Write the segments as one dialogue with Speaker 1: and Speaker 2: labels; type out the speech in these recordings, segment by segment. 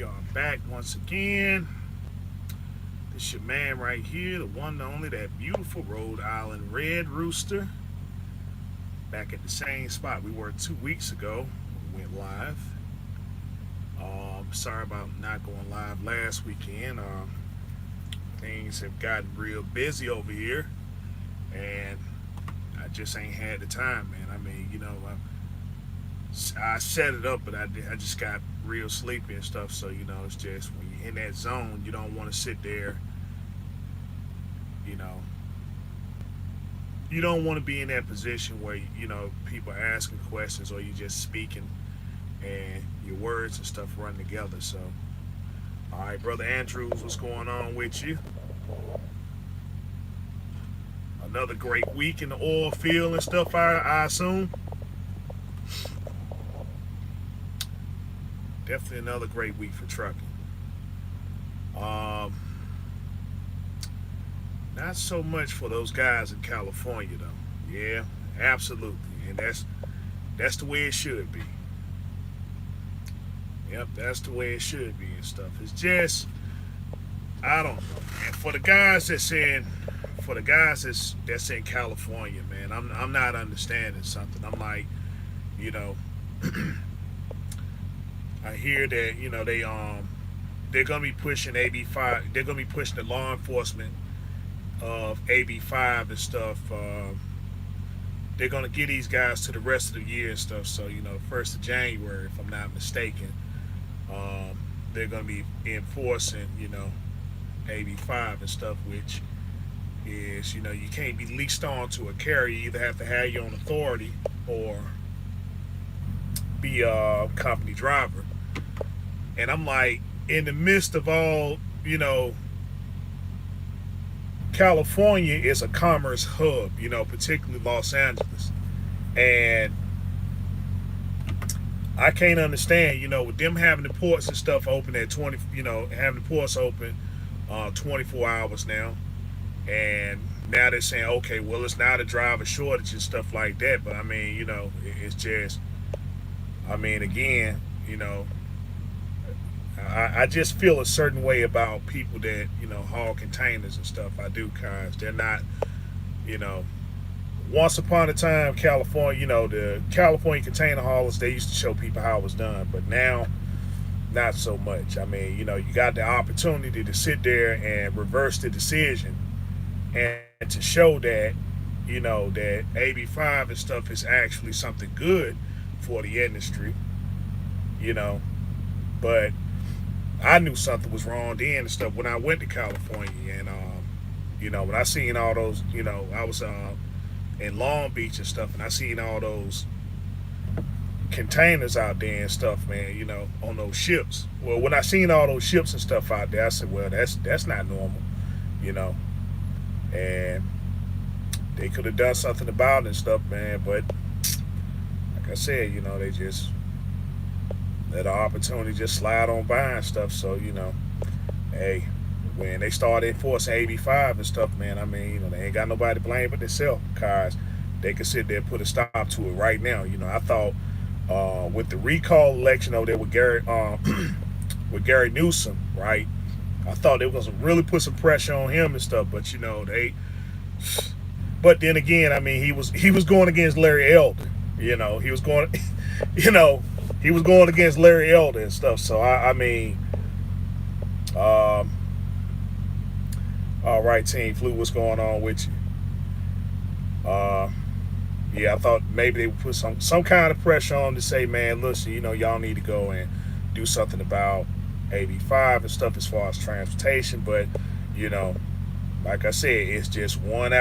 Speaker 1: We are back once again. This your man right here, the one and only, that beautiful Rhode Island Red Rooster. Back at the same spot we were 2 weeks ago. We went live. Sorry about not going live last weekend. Things have gotten real busy over here, and I just ain't had the time, man. I mean, I set it up, but I just got real sleepy and stuff. So it's just when you're in that zone, you don't want to sit there. You know, you don't want to be in that position where people are asking questions or you just speaking and your words and stuff run together. So, all right, brother Andrews, what's going on with you? Another great week in the oil field and stuff, I assume. Definitely another great week for trucking. Um, Not so much for those guys in California though. Yeah, absolutely, and that's the way it should be. Yep, that's the way it should be and stuff. It's just I don't know, man. For the guys that's in California, man, I'm not understanding something. I'm like, you know, I hear that they're gonna be pushing AB5. They're gonna be pushing the law enforcement of AB5 and stuff. They're gonna get these guys to the rest of the year and stuff. So 1st of January, if I'm not mistaken, they're gonna be enforcing AB5 and stuff, which is you can't be leased on to a carrier. You either have to have your own authority or be a company driver. And I'm like, in the midst of all, California is a commerce hub, particularly Los Angeles. And I can't understand, with them having the ports and stuff open at 20, having the ports open 24 hours now. And now they're saying, okay, well, it's not a driver shortage and stuff like that. But I mean, it's just, again, I just feel a certain way about people that haul containers and stuff. I do, cause they're not, you know. Once upon a time, California, the California container haulers, they used to show people how it was done, but now, not so much. I mean, you got the opportunity to sit there and reverse the decision, and to show that, that AB5 and stuff is actually something good for the industry, but I knew something was wrong then and stuff when I went to California. And when I seen all those, I was in Long Beach and stuff, and I seen all those containers out there and stuff, man, on those ships. Well, when I seen all those ships and stuff out there, I said, well, that's not normal, and they could have done something about it and stuff, man. But like I said, they just let the opportunity just slide on by and stuff. So, hey, when they started enforcing AB5 and stuff, man, I mean, they ain't got nobody to blame but themselves, cause they could sit there and put a stop to it right now. I thought with the recall election over there with with Gary Newsom, right? I thought they were gonna really put some pressure on him and stuff, but they. But then again, I mean, he was going against Larry Elder. He was going, he was going against Larry Elder and stuff. So I mean, all right, Team Flu, what's going on with you? Yeah, I thought maybe they would put some kind of pressure on to say, man, listen, y'all need to go and do something about AB5 and stuff as far as transportation. But like I said, it's just one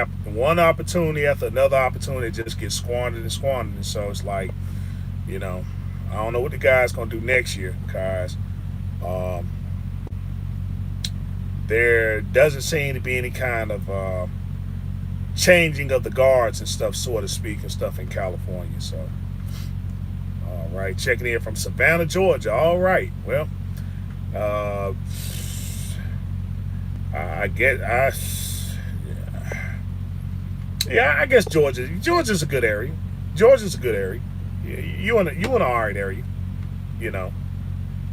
Speaker 1: opportunity after another opportunity just gets squandered and squandered. And so it's like, I don't know what the guy's gonna do next year, because there doesn't seem to be any kind of changing of the guards and stuff, so to speak, and stuff in California. So, all right, checking in from Savannah, Georgia. All right, well, I guess Georgia's a good area. Georgia's a good area. You in an alright area,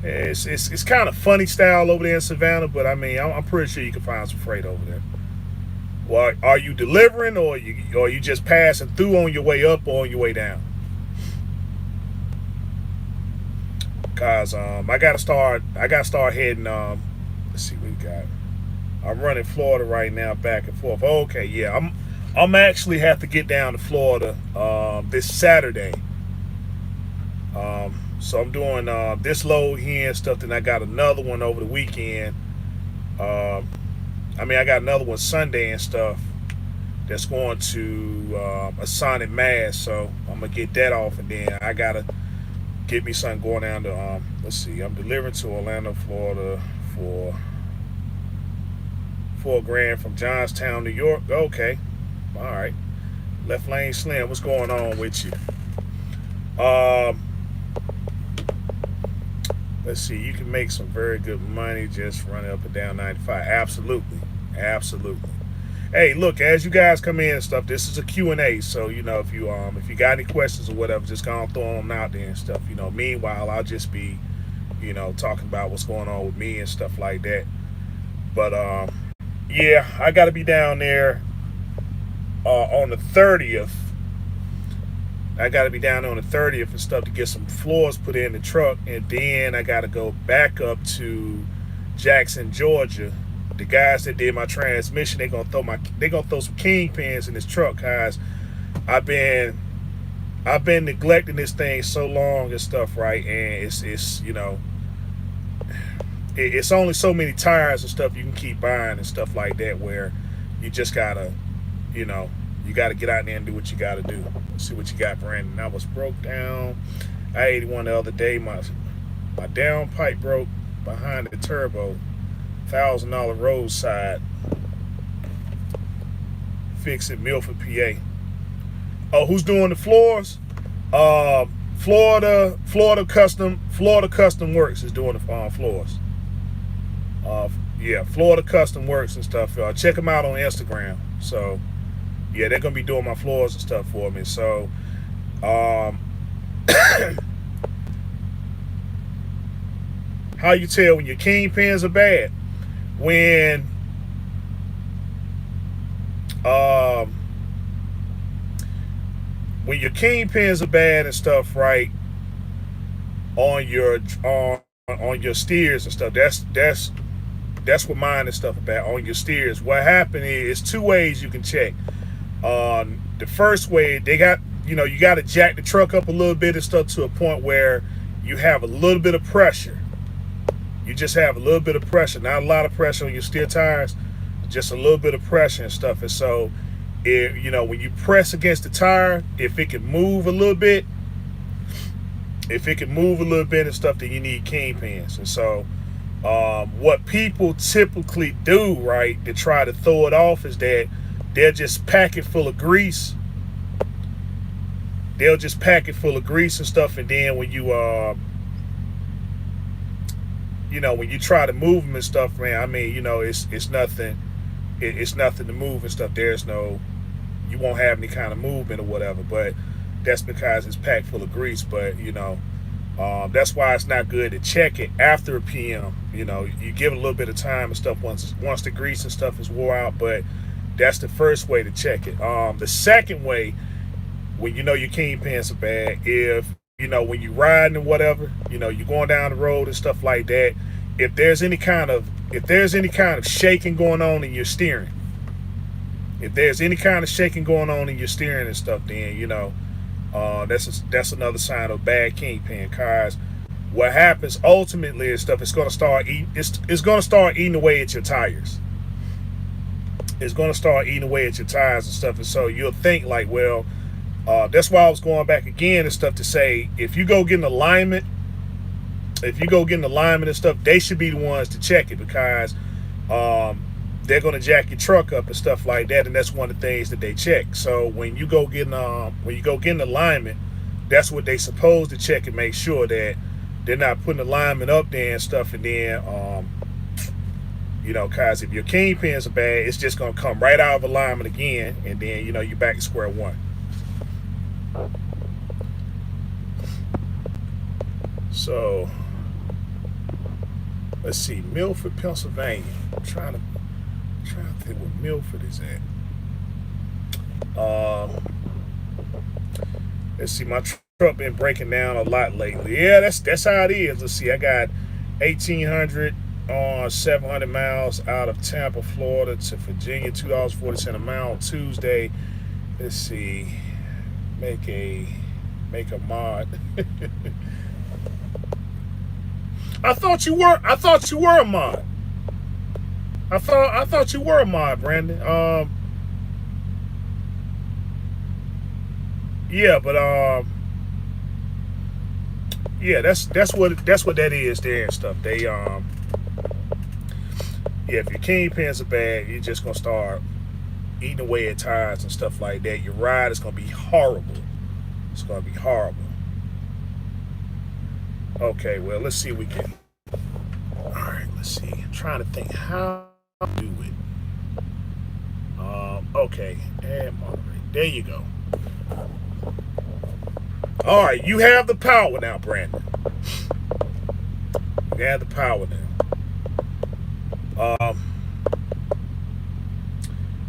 Speaker 1: It's kind of funny style over there in Savannah, but I mean, I'm pretty sure you can find some freight over there. Well, are you delivering, or you just passing through on your way up or on your way down? Cause I gotta start heading. Let's see what we got. I'm running Florida right now, back and forth. Okay, yeah, I'm actually have to get down to Florida this Saturday. So I'm doing this load here and stuff. Then I got another one over the weekend. Um, I mean, I got another one Sunday and stuff. That's going to a Sonic Mass. So I'm gonna get that off, and then I gotta get me something going down to. Let's see, I'm delivering to Orlando, Florida for $4 grand from Johnstown, New York. Okay, all right. Left Lane Slim, what's going on with you? Um, let's see, you can make some very good money just running up and down 95. Absolutely, absolutely. Hey, look, as you guys come in and stuff, this is a Q and A. So, if you got any questions or whatever, just go and throw them out there and stuff. Meanwhile, I'll just be, talking about what's going on with me and stuff like that. But yeah, I got to be down there on the 30th. I got to be down on the 30th and stuff to get some floors put in the truck, and then I got to go back up to Jackson, Georgia. The guys that did my transmission, they gonna throw some kingpins in this truck, guys. I've been I've been neglecting this thing so long and stuff, right? And it's only so many tires and stuff you can keep buying and stuff like that, where you just gotta, you know, you gotta get out there and do what you gotta do. See what you got, Brandon. I was broke down. I ate one the other day. My downpipe broke behind the turbo. $1,000 roadside. Fix it, Milford, PA. Oh, who's doing the floors? Florida Custom Works is doing the floors. Yeah, Florida Custom Works and stuff. Check them out on Instagram. So, yeah, they're gonna be doing my floors and stuff for me. So, um, how you tell when your kingpins are bad? When um, when your kingpins are bad and stuff, right? On your steers and stuff. That's what mine and stuff about on your steers. What happened is two ways you can check. The first way, you got to jack the truck up a little bit and stuff to a point where you have a little bit of pressure. You just have a little bit of pressure, not a lot of pressure on your steer tires, just a little bit of pressure and stuff. And so, when you press against the tire, if it can move a little bit, and stuff, then you need kingpins. And so, what people typically do, right, to try to throw it off is that they'll just pack it full of grease. They'll just pack it full of grease and stuff, and then when when you try to move them and stuff, man, I mean, it's nothing. It's nothing to move and stuff. You won't have any kind of movement or whatever. But that's because it's packed full of grease. But that's why it's not good to check it after a PM. You give it a little bit of time and stuff once the grease and stuff is wore out. But that's the first way to check it. The second way, when your kingpins are bad, when you riding or whatever, you're going down the road and stuff like that. If there's any kind of shaking going on in your steering, and stuff, then that's another sign of bad kingpin cars. What happens ultimately is stuff. It's gonna start eating away at your tires. It's gonna start eating away at your tires and stuff, and so you'll think like, well. That's why I was going back again and stuff to say, if you go get an alignment, and stuff, they should be the ones to check it, because they're going to jack your truck up and stuff like that, and that's one of the things that they check. So when you go get an alignment, that's what they supposed to check and make sure that they're not putting alignment up there and stuff, and then because if your kingpins are bad, it's just going to come right out of alignment again, and then you're back to square one. So, Let's see, Milford, Pennsylvania. I'm trying to think where Milford is at. Let's see, my truck been breaking down a lot lately. Yeah, that's how it is. Let's see, I got 1,800 on 700 miles out of Tampa, Florida to Virginia, $2.40 a mile on Tuesday. Let's see, make a mod. I thought you were a mod. I thought you were a mod, Brandon. Yeah, but yeah, that's what that is there and stuff. They yeah, if your kingpins are bad, you're just gonna start eating away at tires and stuff like that. Your ride is gonna be horrible. It's gonna be horrible. Okay, well, let's see if we can. All right, let's see. I'm trying to think how to do it. Okay, and moderate. There you go. All right, you have the power now, Brandon. You have the power now.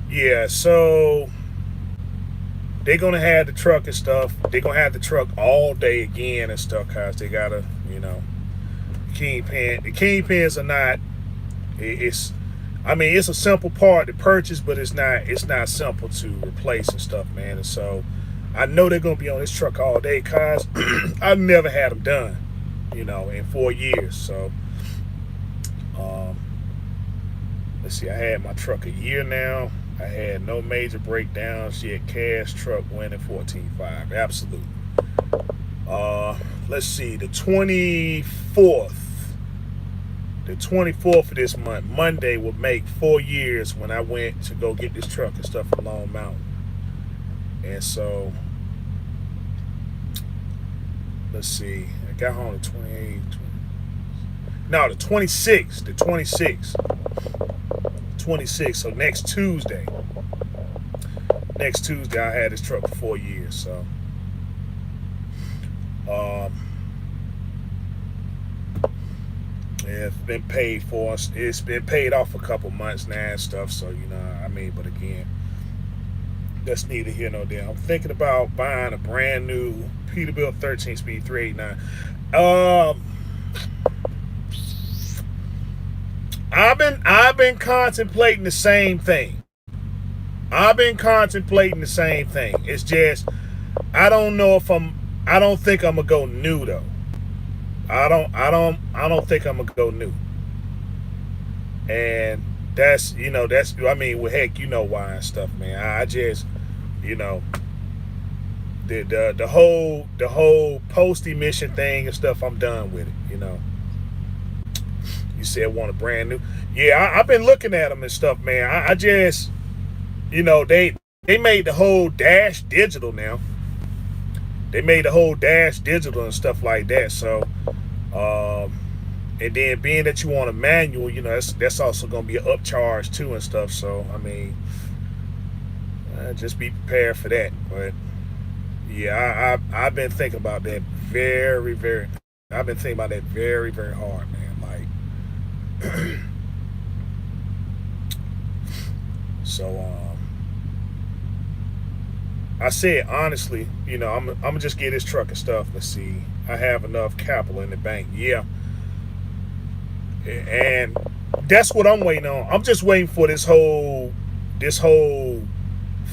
Speaker 1: Yeah, so they're gonna have the truck and stuff. They're gonna have the truck all day again and stuff, cause they gotta, kingpin. The kingpins are not. It's, I mean, it's a simple part to purchase, but it's not simple to replace and stuff, man. And so, I know they're gonna be on this truck all day, cause I've never had them done, in 4 years. So, let's see. I had my truck a year now. I had no major breakdowns yet. Cash truck winning 14.5. Absolute. Let's see. The 24th. The 24th of this month, Monday, would make 4 years when I went to go get this truck and stuff from Long Mountain. And so, let's see. I got home the 28th. No, the 26th. The 26th. 26th. So next Tuesday. I had this truck for 4 years. So, it's been paid for. It's been paid off a couple months now and stuff. So, but again, that's neither here nor there. I'm thinking about buying a brand new Peterbilt 13-speed 389. I've been contemplating the same thing. It's just I don't think I'm gonna go new though. I don't think I'm gonna go new. And that's I mean, well, heck, why and stuff, man. I just the whole post emission thing and stuff, I'm done with it, You said want a brand new. Yeah, I've been looking at them and stuff, man. I just, they made the whole dash digital now. They made the whole dash digital and stuff like that. So, and then being that you want a manual, that's also going to be an upcharge too and stuff. So, I mean, just be prepared for that. But yeah, I've been thinking about that very, very. I've been thinking about that very, very hard, man. Like, so, I said honestly, I'm gonna just get this truck and stuff. Let's see, I have enough capital in the bank. Yeah, and that's what I'm waiting on. I'm just waiting for this whole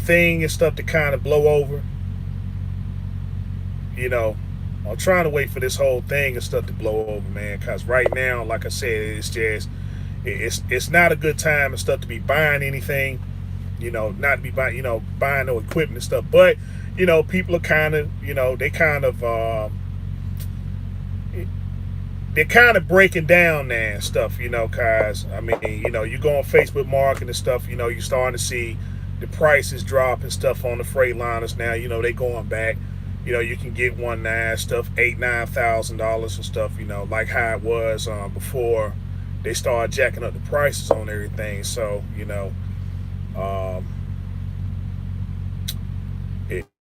Speaker 1: thing and stuff to kind of blow over. I'm trying to wait for this whole thing and stuff to blow over, man. Cause right now, like I said, it's just it's not a good time and stuff to be buying anything. Not to be buying no equipment and stuff. But people are kind of they're kind of breaking down now and stuff. Cause I mean, you go on Facebook Market and stuff. You're starting to see the prices drop and stuff on the Freightliners now. They going back. You can get one nice stuff, $8,000-9,000 and stuff, like how it was before they started jacking up the prices on everything. So,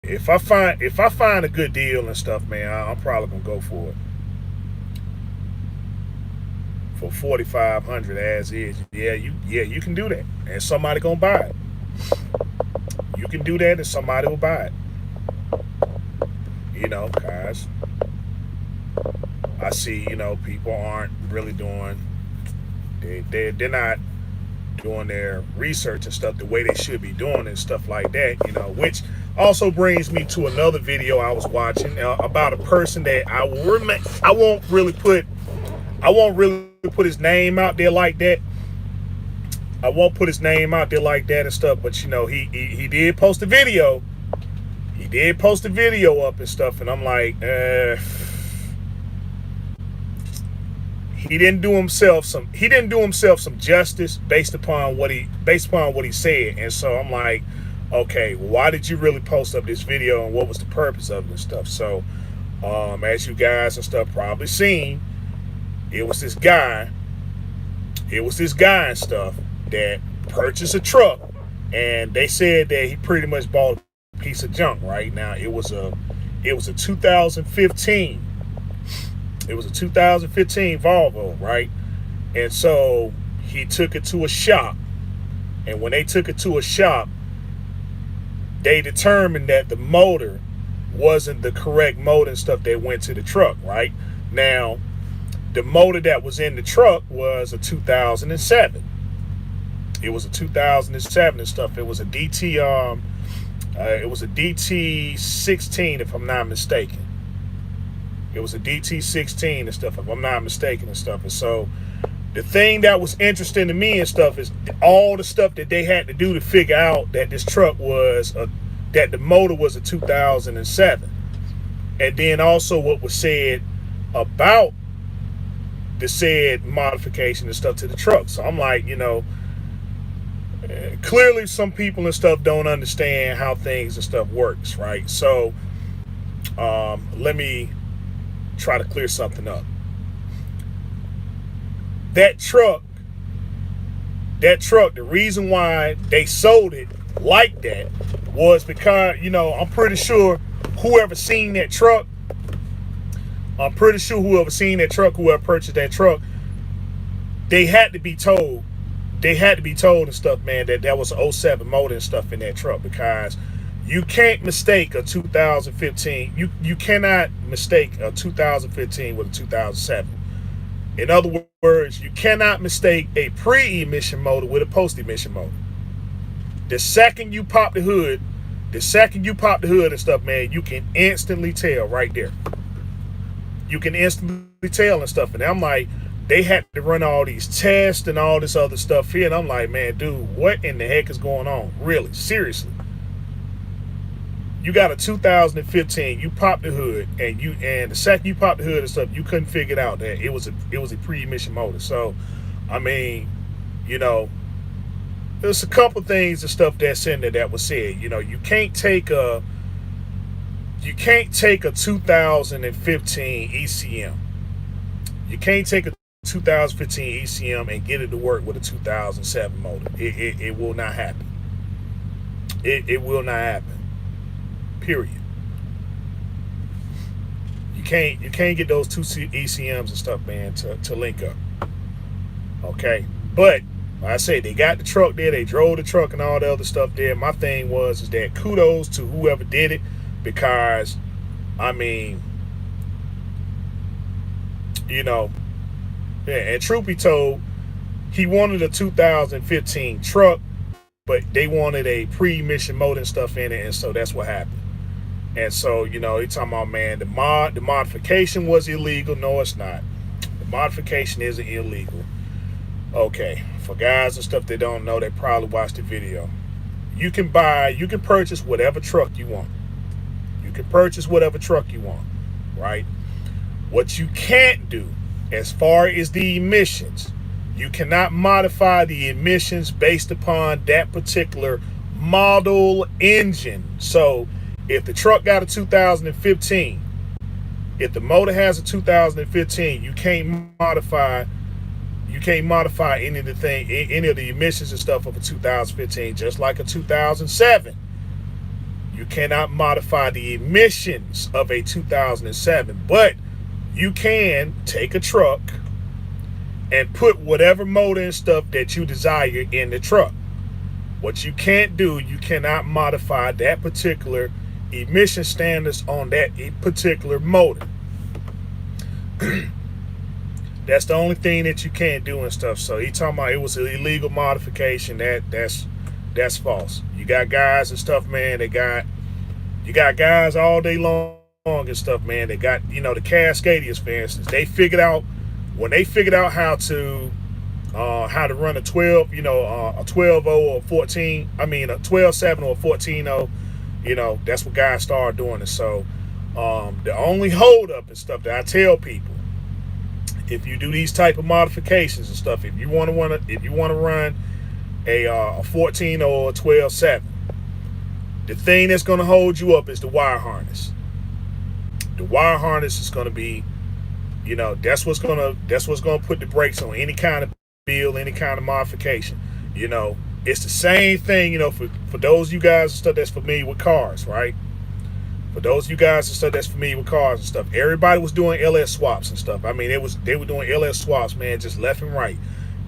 Speaker 1: if I find a good deal and stuff, man, I'm probably gonna go for it. for 4,500 as is. You can do that, and somebody gonna buy it. You can do that, and somebody will buy it. Guys, I see. People aren't really doing. They're not doing their research and stuff the way they should be doing and stuff like that. Which also brings me to another video I was watching about a person that I won't really put his name out there like that. I won't put his name out there like that and stuff, but he did post a video. He did post a video up and stuff, and I'm like, he didn't do himself some justice based upon what he said. And so I'm like, okay, why did you really post up this video, and what was the purpose of it and stuff? So as you guys and stuff probably seen, it was this guy and stuff that purchased a truck, and they said that he pretty much bought a piece of junk. Right now, it was a 2015. It was a 2015 Volvo, right? And so he took it to a shop, and when they took it to a shop, they determined that the motor wasn't the correct motor and stuff that went to the truck. Right now, the motor that was in the truck was a 2007. It was a 2007 and stuff. It was a DT. It was a DT16, if I'm not mistaken. It was a DT16 and stuff, if I'm not mistaken and stuff. And so the thing that was interesting to me and stuff is all the stuff that they had to do to figure out that this truck that the motor was a 2007, and then also what was said about the said modification and stuff to the truck. So I'm like, clearly some people and stuff don't understand how things and stuff works, right? So let me try to clear something up. That truck, the reason why they sold it like that was because, I'm pretty sure whoever seen that truck, whoever purchased that truck, they had to be told and stuff, man, that was an '07 motor and stuff in that truck, because you can't mistake a 2015. You cannot mistake a 2015 with a 2007. In other words, you cannot mistake a pre-emission motor with a post-emission motor. The second you pop the hood and stuff, man, you can instantly tell right there. You can instantly tell and stuff. And I'm like, they had to run all these tests and all this other stuff here. And I'm like, man, dude, what in the heck is going on? Really? Seriously? You got a 2015, you pop the hood, and the second you pop the hood and stuff, you couldn't figure it out that it was a pre-emission motor. So, I mean, there's a couple things and stuff that's in there that was said. You can't take a 2015 ECM. You can't take a 2015 ECM and get it to work with a 2007 motor. It will not happen. It will not happen. Period. You can't get those two ECMs and stuff, man, to link up. Okay, but like I say, they got the truck there, they drove the truck and all the other stuff there. My thing is that kudos to whoever did it, because I mean, and truth be told, he wanted a 2015 truck, but they wanted a pre-emission motor and stuff in it, and so that's what happened. And so, he talking about, man, the modification was illegal. No, it's not. The modification isn't illegal. Okay, for guys and stuff that don't know, they probably watched the video. You can purchase whatever truck you want. You can purchase whatever truck you want, right? What you can't do, as far as the emissions, you cannot modify the emissions based upon that particular model engine. So if the truck got a 2015, if the motor has a 2015, you can't modify any of the emissions and stuff of a 2015, just like a 2007. You cannot modify the emissions of a 2007, but you can take a truck and put whatever motor and stuff that you desire in the truck. What you can't do, you cannot modify that particular emission standards on that particular motor. That's the only thing that you can't do and stuff. So he talking about it was an illegal modification. That's false. You got guys and stuff, man. You got guys all day long and stuff, man. They got, the Cascadians, for instance. They figured out when they figured out how to run a 12, a 12-0 or 14. I mean a 12-7 or 14-0. That's what guys started doing. And so the only hold-up and stuff that I tell people, if you do these type of modifications and stuff, if you want to run a 14 or a 12-7, the thing that's going to hold you up is the wire harness. The wire harness is going to be, that's what's going to put the brakes on any kind of build, any kind of modification. It's the same thing, for those of you guys and stuff that's familiar with cars, right? For those of you guys and stuff that's familiar with cars and stuff, everybody was doing LS swaps and stuff. I mean, they were doing LS swaps, man, just left and right.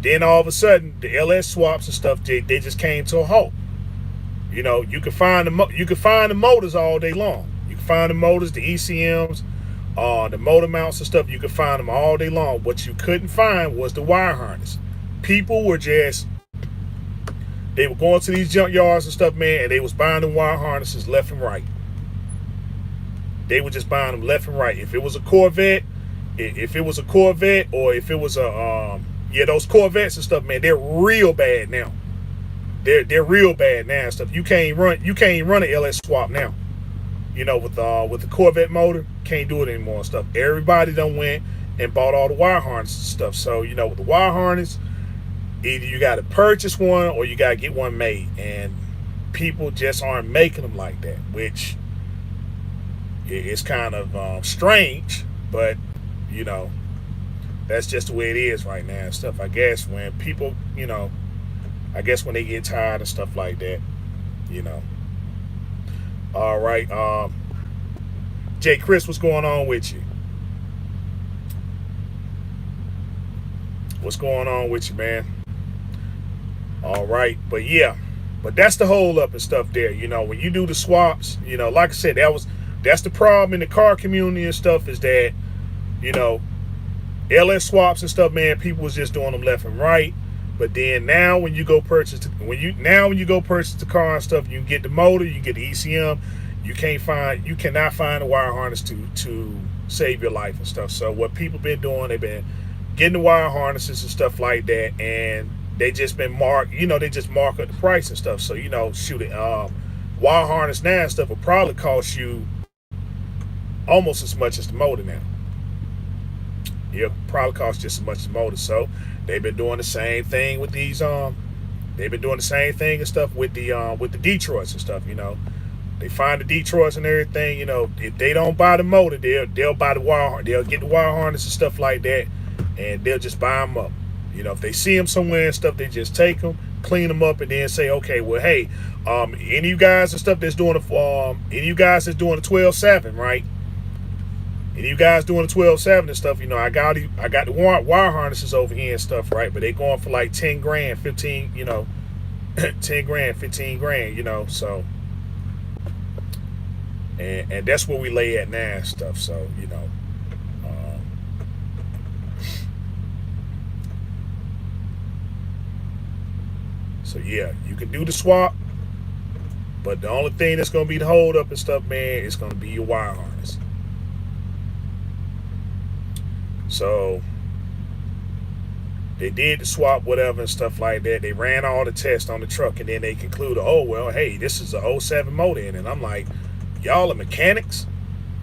Speaker 1: Then all of a sudden, the LS swaps and stuff, they just came to a halt. You can find the motors all day long. You can find the motors, the ECMs, the motor mounts and stuff. You can find them all day long. What you couldn't find was the wire harness. People were they were going to these junkyards and stuff, man, and they was buying the wire harnesses left and right. They were just buying them left and right. If it was a Corvette, or if it was those Corvettes and stuff, man, they're real bad now. They're real bad now and stuff. You can't run an LS swap now. With the Corvette motor, can't do it anymore and stuff. Everybody done went and bought all the wire harnesses and stuff. So, with the wire harness, either you got to purchase one or you got to get one made. And people just aren't making them like that, which it's kind of strange, but that's just the way it is right now and stuff. I guess when people, when they get tired and stuff like that, All right, Jay Chris, what's going on with you? What's going on with you, man? All right, but that's the hold up and stuff there. When you do the swaps, like I said, that's the problem in the car community and stuff, is that, LS swaps and stuff, man, people was just doing them left and right. But then now when you go purchase the car and stuff, you can get the motor, you get the ECM, you cannot find a wire harness to save your life and stuff. So what people been doing, they've been getting the wire harnesses and stuff like that, and they just been they just mark up the price and stuff. So wire harness now and stuff will probably cost you almost as much as the motor now. It'll probably cost just as much as the motor. So they've been doing the same thing with these. They've been doing the same thing and stuff with the Detroits and stuff. They find the Detroits and everything. If they don't buy the motor, they'll buy the wire. They'll get the wire harness and stuff like that, and they'll just buy them up. If they see them somewhere and stuff, they just take them, clean them up, and then say, okay, well, hey, any of you guys and stuff that's doing the 12-7, right? And you guys doing the 12-7 and stuff, I got the wire harnesses over here and stuff, right? But they going for like 10 grand, 15, 10 grand, 15 grand, so. And that's where we lay at now and stuff. So, you can do the swap, but the only thing that's going to be the hold up and stuff, man, is going to be your wire harness. So they did the swap, whatever, and stuff like that. They ran all the tests on the truck, and then they concluded, oh, well, hey, this is a 07 motor in it. And I'm like, y'all are mechanics?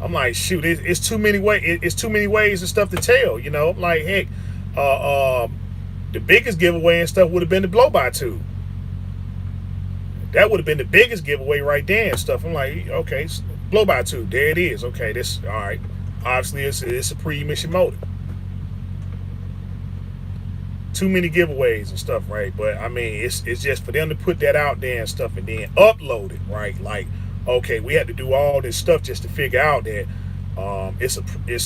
Speaker 1: I'm like, shoot, it's too many ways. It's too many ways and stuff to tell. I'm like, heck, the biggest giveaway and stuff would have been the blow-by tube. That would have been the biggest giveaway right there and stuff. I'm like, okay, blow-by tube, there it is. Okay, this, all right. Obviously, it's a pre-emission motor. Too many giveaways and stuff, right? But I mean, it's just for them to put that out there and stuff, and then upload it, right? Like, okay, we had to do all this stuff just to figure out that It's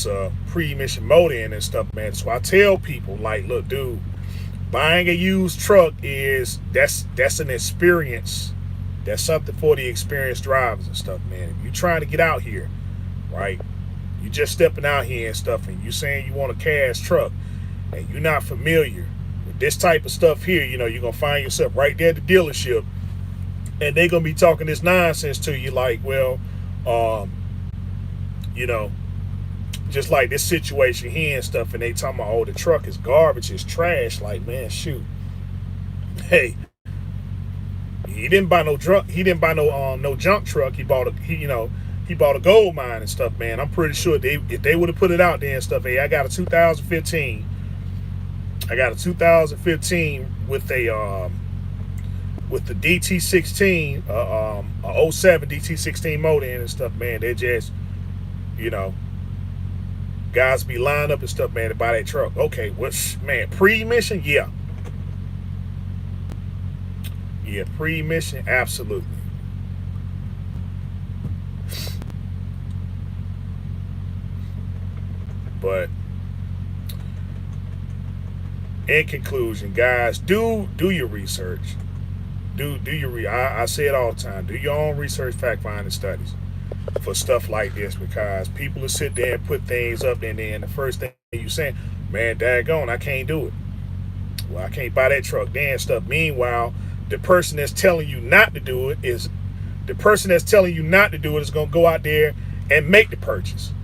Speaker 1: a pre-emission motor in and stuff, man. So I tell people, like, look, dude, buying a used truck that's an experience. That's something for the experienced drivers and stuff, man. If you trying to get out here, right? You just stepping out here and stuff, and you saying you want a cash truck, and you're not familiar with this type of stuff here, you're gonna find yourself right there at the dealership, and they're gonna be talking this nonsense to you, like, well, um, you know, just like this situation here and stuff, and they talking about, oh, the truck is garbage, it's trash. Like, man, shoot, hey, he didn't buy no drunk, he didn't buy no junk truck. He bought he bought a gold mine and stuff, man. I'm pretty sure if they would have put it out there and stuff, hey, I got a 2015 with the DT16, a '07 DT16 motor in and stuff, man. They just, you know, guys be lined up and stuff, man, to buy that truck. Okay, man, pre-emission? Yeah. Yeah, pre-emission, absolutely. But in conclusion, guys, do your research. I say it all the time. Do your own research, fact finding studies for stuff like this, because people will sit there and put things up there, and then the first thing you saying, man, daggone, I can't do it. Well, I can't buy that truck then stuff. Meanwhile, the person that's telling you not to do it is going to go out there and make the purchase.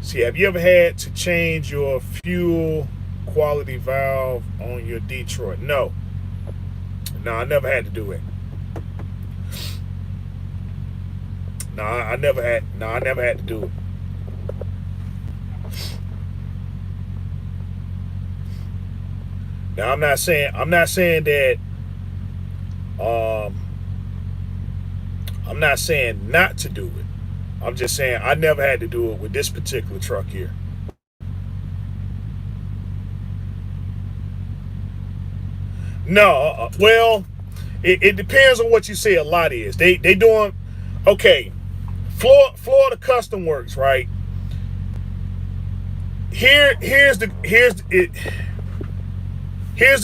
Speaker 1: See, have you ever had to change your fuel quality valve on your Detroit? No, I never had to do it. I never had to do it. Now I'm not saying that I'm not saying not to do it. I'm just saying I never had to do it with this particular truck here. No, well, it depends on what you say a lot is. They doing, okay, Florida Custom Works, right? Here's the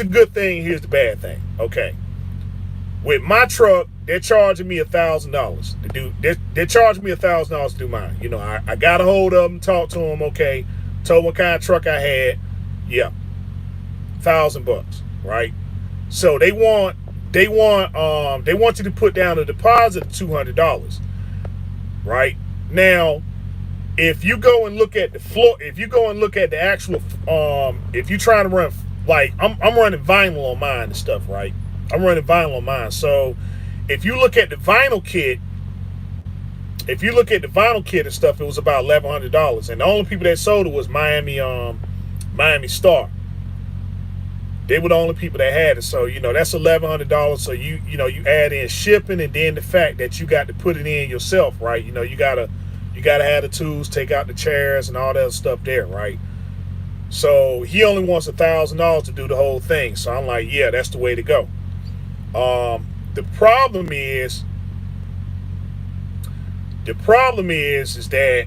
Speaker 1: good thing, here's the bad thing. Okay. With my truck, they're charging me $1,000 to do. They're charging me $1,000 to do mine. I got a hold of them, talked to them. Okay, told them what kind of truck I had. Yeah, $1,000, right? So they want you to put down a deposit of $200, right? Now, if you go and look at the actual, if you're trying to run, like I'm running vinyl on mine and stuff, right? I'm running vinyl on mine. So if you look at the vinyl kit, and stuff, it was about $1,100. And the only people that sold it was Miami Star. They were the only people that had it. So, that's $1,100. So you add in shipping, and then the fact that you got to put it in yourself, right? You gotta have the tools, take out the chairs and all that stuff there, right? So he only wants $1,000 to do the whole thing. So I'm like, yeah, that's the way to go. The problem is that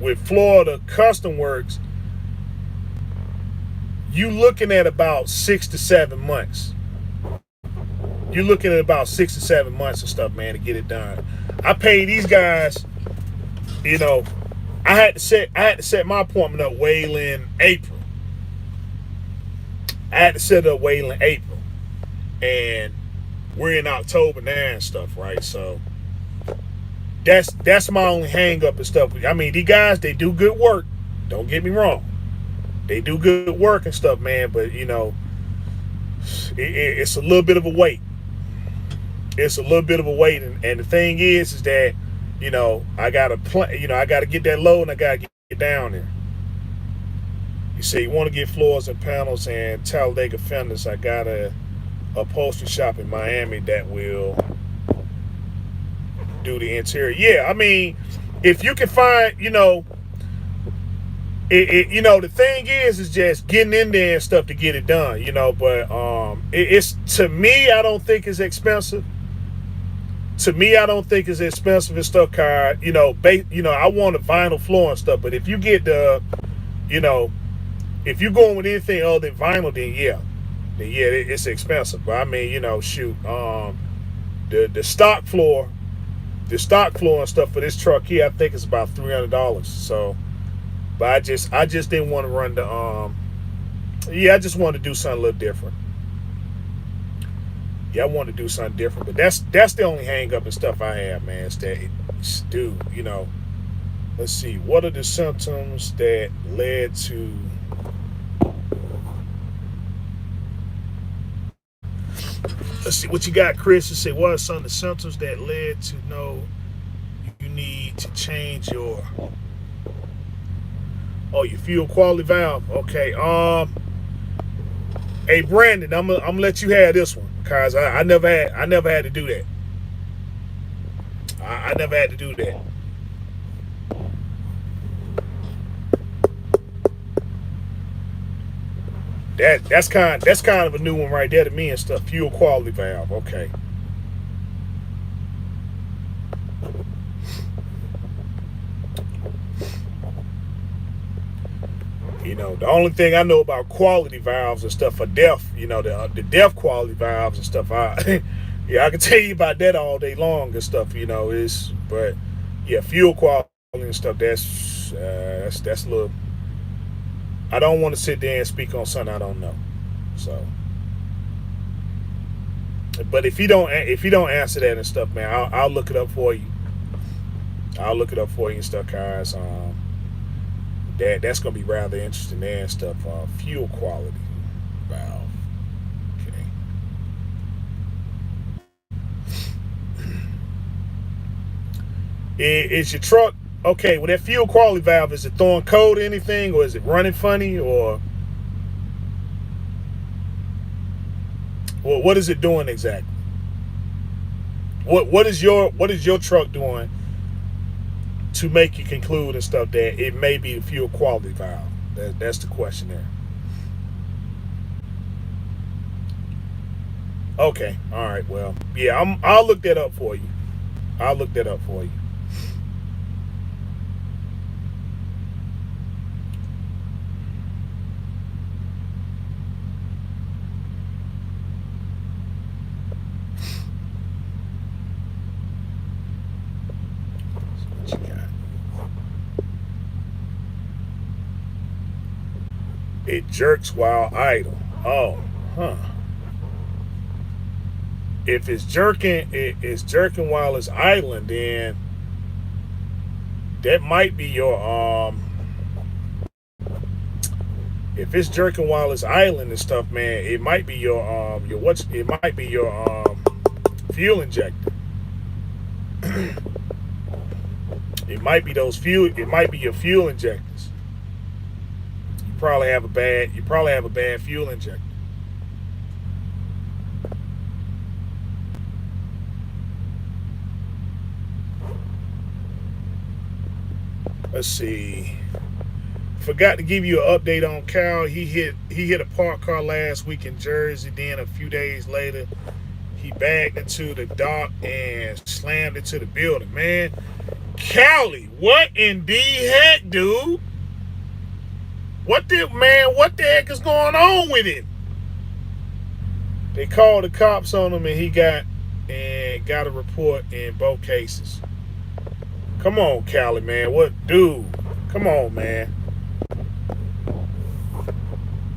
Speaker 1: with Florida Custom Works, you looking at about 6 to 7 months. You're looking at about 6 to 7 months and stuff, man, to get it done. I paid these guys, I had to set my appointment up way in April. I had to set it up way in April. And we're in October now and stuff, right? So that's my only hang up and stuff. I mean, these guys, they do good work. Don't get me wrong. They do good work and stuff, man, but it's a little bit of a wait. It's a little bit of a wait, and the thing is that I gotta I gotta get that load, and I gotta get down there. You say you want to get floors and panels and Talladega fenders. I got a upholstery shop in Miami that will do the interior. Yeah, I mean, if you can find, the thing is just getting in there and stuff to get it done, but it's, to me, I don't think it's expensive. To me, I don't think it's expensive and stuff. Car, I want a vinyl floor and stuff. But if you get you know, if you're going with anything other than vinyl, then yeah, it's expensive. But I mean, shoot, the stock floor and stuff for this truck here, I think it's about $300. So, but I just didn't want to run the I just wanted to do something a little different. Yeah, I wanted to do something different. But that's the only hang up and stuff I have, man. It's that, dude, let's see, what are the symptoms that led to let's see what you got, Chris. You say, what are some of the symptoms that led to know you need to change your your fuel quality valve? Okay. Hey Brandon, I'm gonna let you have this one because I never had to do that. I never had to do that. That's kind of a new one right there to me and stuff. Fuel quality valve. Okay. The only thing I know about quality valves and stuff are DEF. The DEF quality valves and stuff. I can tell you about that all day long and stuff. But yeah, fuel quality and stuff. That's a little. I don't want to sit there and speak on something I don't know. So, but if you don't answer that and stuff, man, I'll look it up for you. I'll look it up for you and stuff, guys. That's gonna be rather interesting there and stuff. Fuel quality valve. Okay. Is your truck okay? With that fuel quality valve, is it throwing cold or anything, or is it running funny, or well, what is it doing exactly? What is your truck doing to make you conclude and stuff that it may be the fuel quality valve? That's the question there. Okay, all right. Well, yeah, I'll look that up for you. I'll look that up for you. It jerks while idle. Oh, huh. If it's jerking while it's idling, then that might be your if it's jerking while it's idling and stuff, man, it might be your it might be your fuel injector. It might be your fuel injectors. You probably have a bad fuel injector. Let's see. Forgot to give you an update on Cal. He hit a parked car last week in Jersey. Then a few days later, he backed into the dock and slammed into the building. Man, Cali, what in the heck, dude? What the heck is going on with it? They called the cops on him and he got a report in both cases. Come on, Cali, man. What, dude? Come on, man.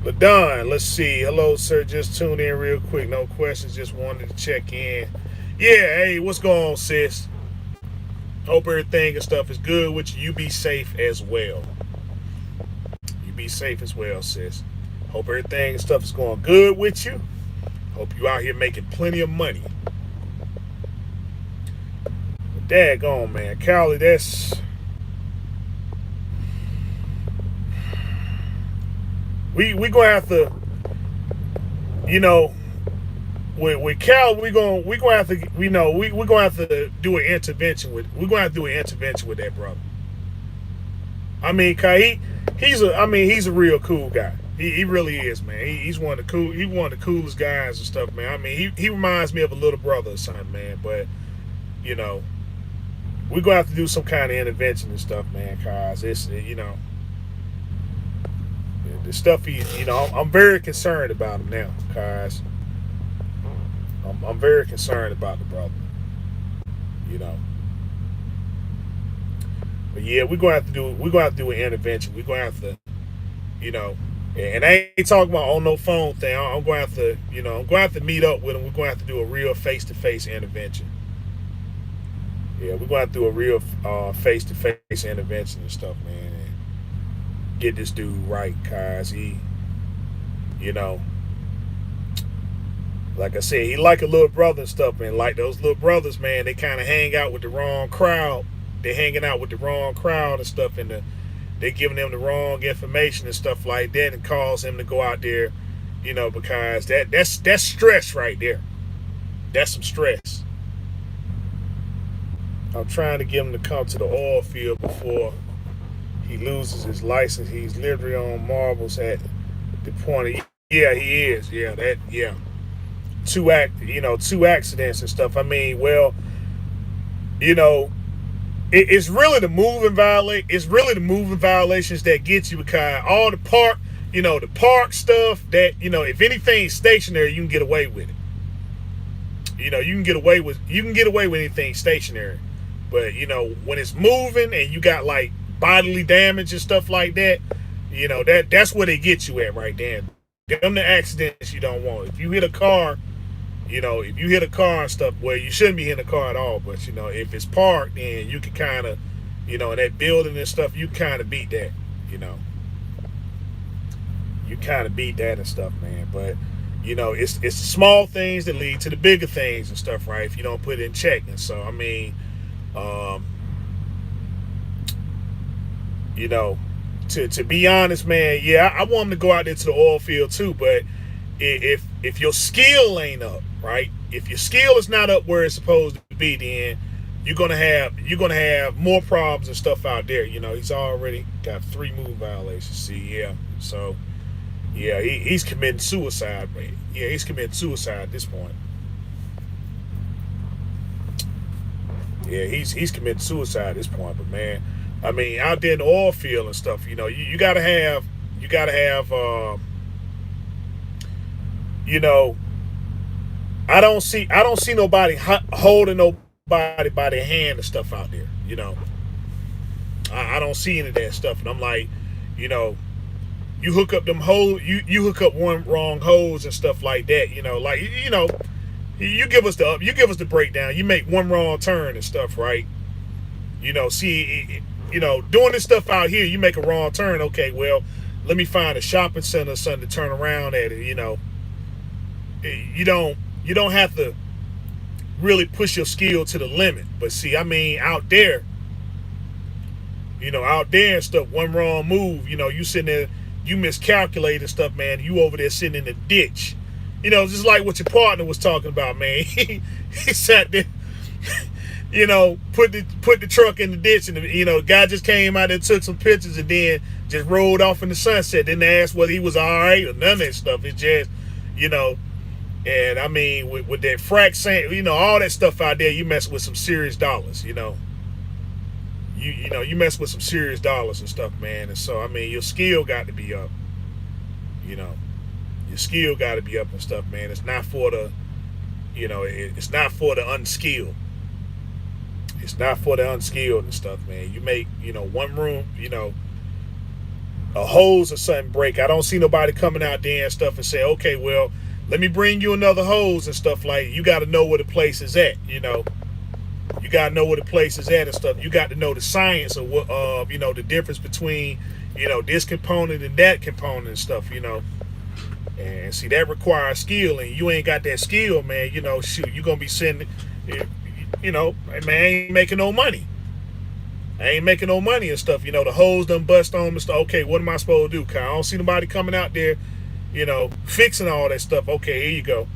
Speaker 1: LaDon, let's see. Hello, sir. Just tuned in real quick. No questions. Just wanted to check in. Yeah, hey, what's going on, sis? Hope everything and stuff is good with you. You be safe as well. You be safe as well, sis. Hope everything and stuff is going good with you. Hope you out here making plenty of money. Daggone, man. Cali, that's... We gonna have to, with Cal, we gonna have to, we're gonna have to do an intervention with that brother. I mean, he's a real cool guy. He really is, man. He's one of the coolest guys and stuff, man. I mean, he reminds me of a little brother or something, man. But you know, we're gonna have to do some kind of intervention and stuff, man. Cause it's, you know, the stuff he, you know, I'm very concerned about him now. Cause I'm very concerned about the brother. You know, but yeah, we're gonna have to do an intervention. We're gonna have to, you know, and I ain't talking about on no phone thing. I'm going to have to, you know, I'm going to have to meet up with him. We're going to have to do a real face-to-face intervention. Yeah, we're going to have to do a real face-to-face intervention and stuff, man, and get this dude right, cause he, you know, like I said, he like a little brother and stuff, man. Like those little brothers, man, they kind of hang out with the wrong crowd. They hanging out with the wrong crowd and stuff, and they giving them the wrong information and stuff like that, and cause him to go out there, you know, because that's stress right there. That's some stress. I'm trying to get him to come to the oil field before he loses his license. He's literally on marbles at the point of, yeah, he is. Yeah, that, yeah. Two accidents and stuff. I mean, well, you know, it's really the moving violations that get you, because all the park, you know, the park stuff that, you know, if anything's stationary, you can get away with it. You know, you can get away with anything stationary. But, you know, when it's moving and you got like bodily damage and stuff like that, you know, that's where they get you at right there. Them the accidents you don't want. If you hit a car, you know, if you hit a car and stuff, well, you shouldn't be hitting a car at all. But, you know, if it's parked, then you can kind of, you know, in that building and stuff, you kind of beat that, you know. You kind of beat that and stuff, man. But, you know, it's the small things that lead to the bigger things and stuff, right? If you don't put it in check. And so, I mean, you know, to be honest, man, yeah, I want him to go out there to the oil field too. But if your skill ain't up, right? If your skill is not up where it's supposed to be, then you're gonna have more problems and stuff out there. You know, he's already got 3 move violations. See, yeah, so yeah, he's committing suicide, man. Yeah, he's committing suicide at this point. Yeah, he's committing suicide at this point. But man, I mean, out there in the oil field and stuff, you know, you gotta have, you know, I don't see nobody holding nobody by their hand and stuff out there. You know, I don't see any of that stuff, and I'm like, you know, you hook up them hose, you hook up one wrong hose and stuff like that. You know, like, you know, you give us the breakdown. You make one wrong turn and stuff, right? You know, see, you know, doing this stuff out here, you make a wrong turn. Okay, well, let me find a shopping center or something to turn around at it. You know, you don't have to really push your skill to the limit. But see, I mean, out there, you know, out there and stuff, one wrong move, you know, you sitting there, you miscalculate and stuff, man. You over there sitting in the ditch. You know, just like what your partner was talking about, man. He sat there, you know, put the truck in the ditch, and you know, the guy just came out and took some pictures, and then just rolled off in the sunset. Didn't ask whether he was all right or none of that stuff. It's just, you know, and I mean, with that frac sand, you know, all that stuff out there, you mess with some serious dollars, you know. You know, you mess with some serious dollars and stuff, man. And so, I mean, your skill got to be up, you know. Your skill got to be up and stuff, man. It's not for the, you know, it's not for the unskilled. It's not for the unskilled and stuff, man. You make, you know, one room, you know, a hose or something break. I don't see nobody coming out there and stuff and say, okay, well, let me bring you another hose and stuff. Like, you got to know where the place is at, you know. You got to know where the place is at and stuff. You got to know the science of what, you know, the difference between, you know, this component and that component and stuff, you know. And see, that requires skill, and you ain't got that skill, man. You know, shoot, you're gonna be sitting, you know, man, I ain't making no money. I ain't making no money and stuff. You know, the hose done bust on and stuff. Okay, what am I supposed to do? Cause I don't see nobody coming out there, you know, fixing all that stuff. Okay, here you go.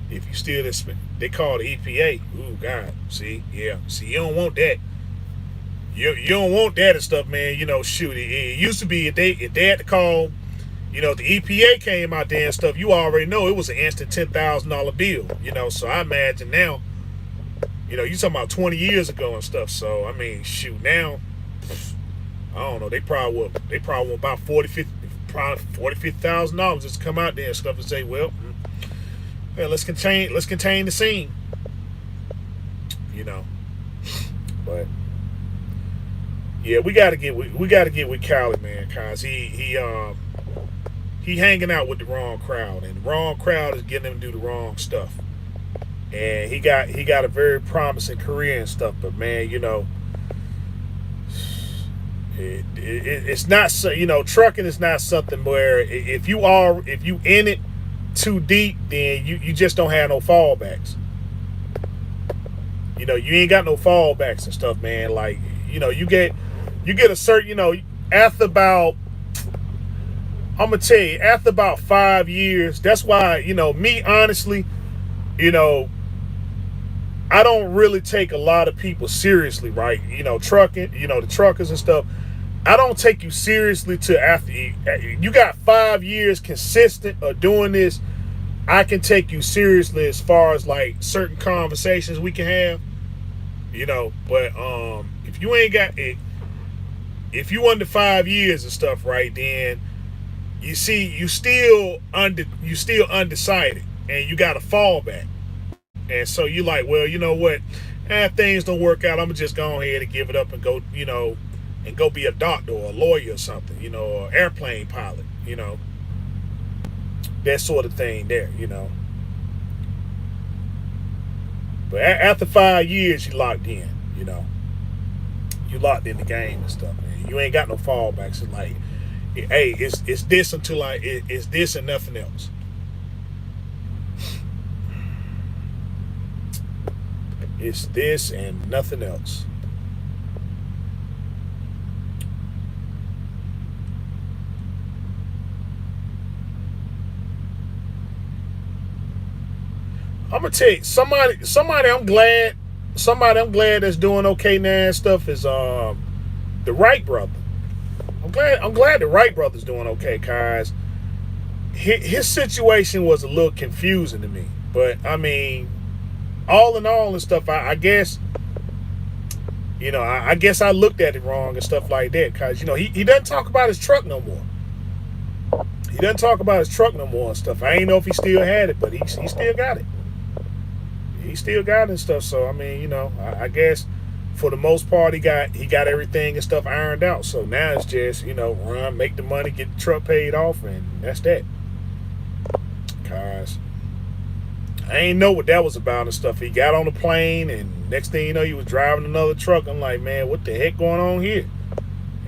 Speaker 1: If you steal this, they call the EPA. Ooh, God, see, yeah, see, you don't want that. You don't want that and stuff, man. You know, shoot, it used to be if they had to call. You know, the EPA came out there and stuff, you already know it was an instant $10,000 bill, you know, so I imagine now, You know, you talking about 20 years ago and stuff. So I mean, shoot, now I don't know. They probably want about 40, 50 thousand dollars just to come out there and stuff and say, well, hey, let's contain the scene. You know, but yeah, we gotta get with Cali, man, cause he hanging out with the wrong crowd, and the wrong crowd is getting him to do the wrong stuff. And he got a very promising career and stuff, but man, it's not so, trucking is not something where if you in it too deep, then you just don't have no fallbacks. You ain't got no fallbacks and stuff, man. Like, you get a certain, after about, I'm gonna tell you, after about 5 years, that's why, me honestly, you know, I don't really take a lot of people seriously, right? Trucking, the truckers and stuff. I don't take you seriously till after you got 5 years consistent of doing this. I can take you seriously as far as like certain conversations we can have, But if you ain't got it, if you under 5 years and stuff, right, then you see you still undecided, and you got a fallback, and so you like, well, you know what? Things don't work out. I'm gonna just go ahead and give it up and go, and go be a doctor or a lawyer or something, or airplane pilot, that sort of thing there. But after 5 years, you locked in, you locked in the game and stuff, man. You ain't got no fallbacks. It's like, hey, it's this until it's this and nothing else. It's this and nothing else. I'm gonna tell you, somebody I'm glad that's doing okay now and stuff is the Wright brother. I'm glad the Wright brother's doing okay, cause his situation was a little confusing to me. But I mean, all in all and stuff, I guess, I guess I looked at it wrong and stuff like that, cause he doesn't talk about his truck no more. He doesn't talk about his truck no more and stuff. I ain't know if he still had it, but he still got it. He still got it and stuff. So I mean, I guess for the most part he got everything and stuff ironed out. So now it's just, run, make the money, get the truck paid off, and that's that. Cause I ain't know what that was about and stuff. He got on the plane, and next thing you know, he was driving another truck. I'm like, man, what the heck going on here?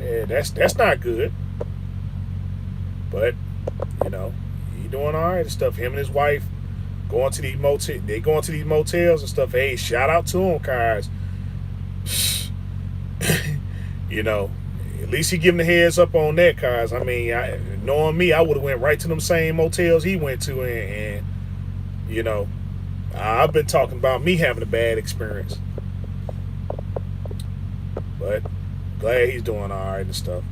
Speaker 1: Yeah, that's not good. But he doing all right and stuff. Him and his wife going to these motels. They going to these motels and stuff. Hey, shout out to him, cause at least he giving the heads up on that. Cause I mean, knowing me, I would have went right to them same motels he went to, and I've been talking about me having a bad experience. But glad he's doing all right and stuff.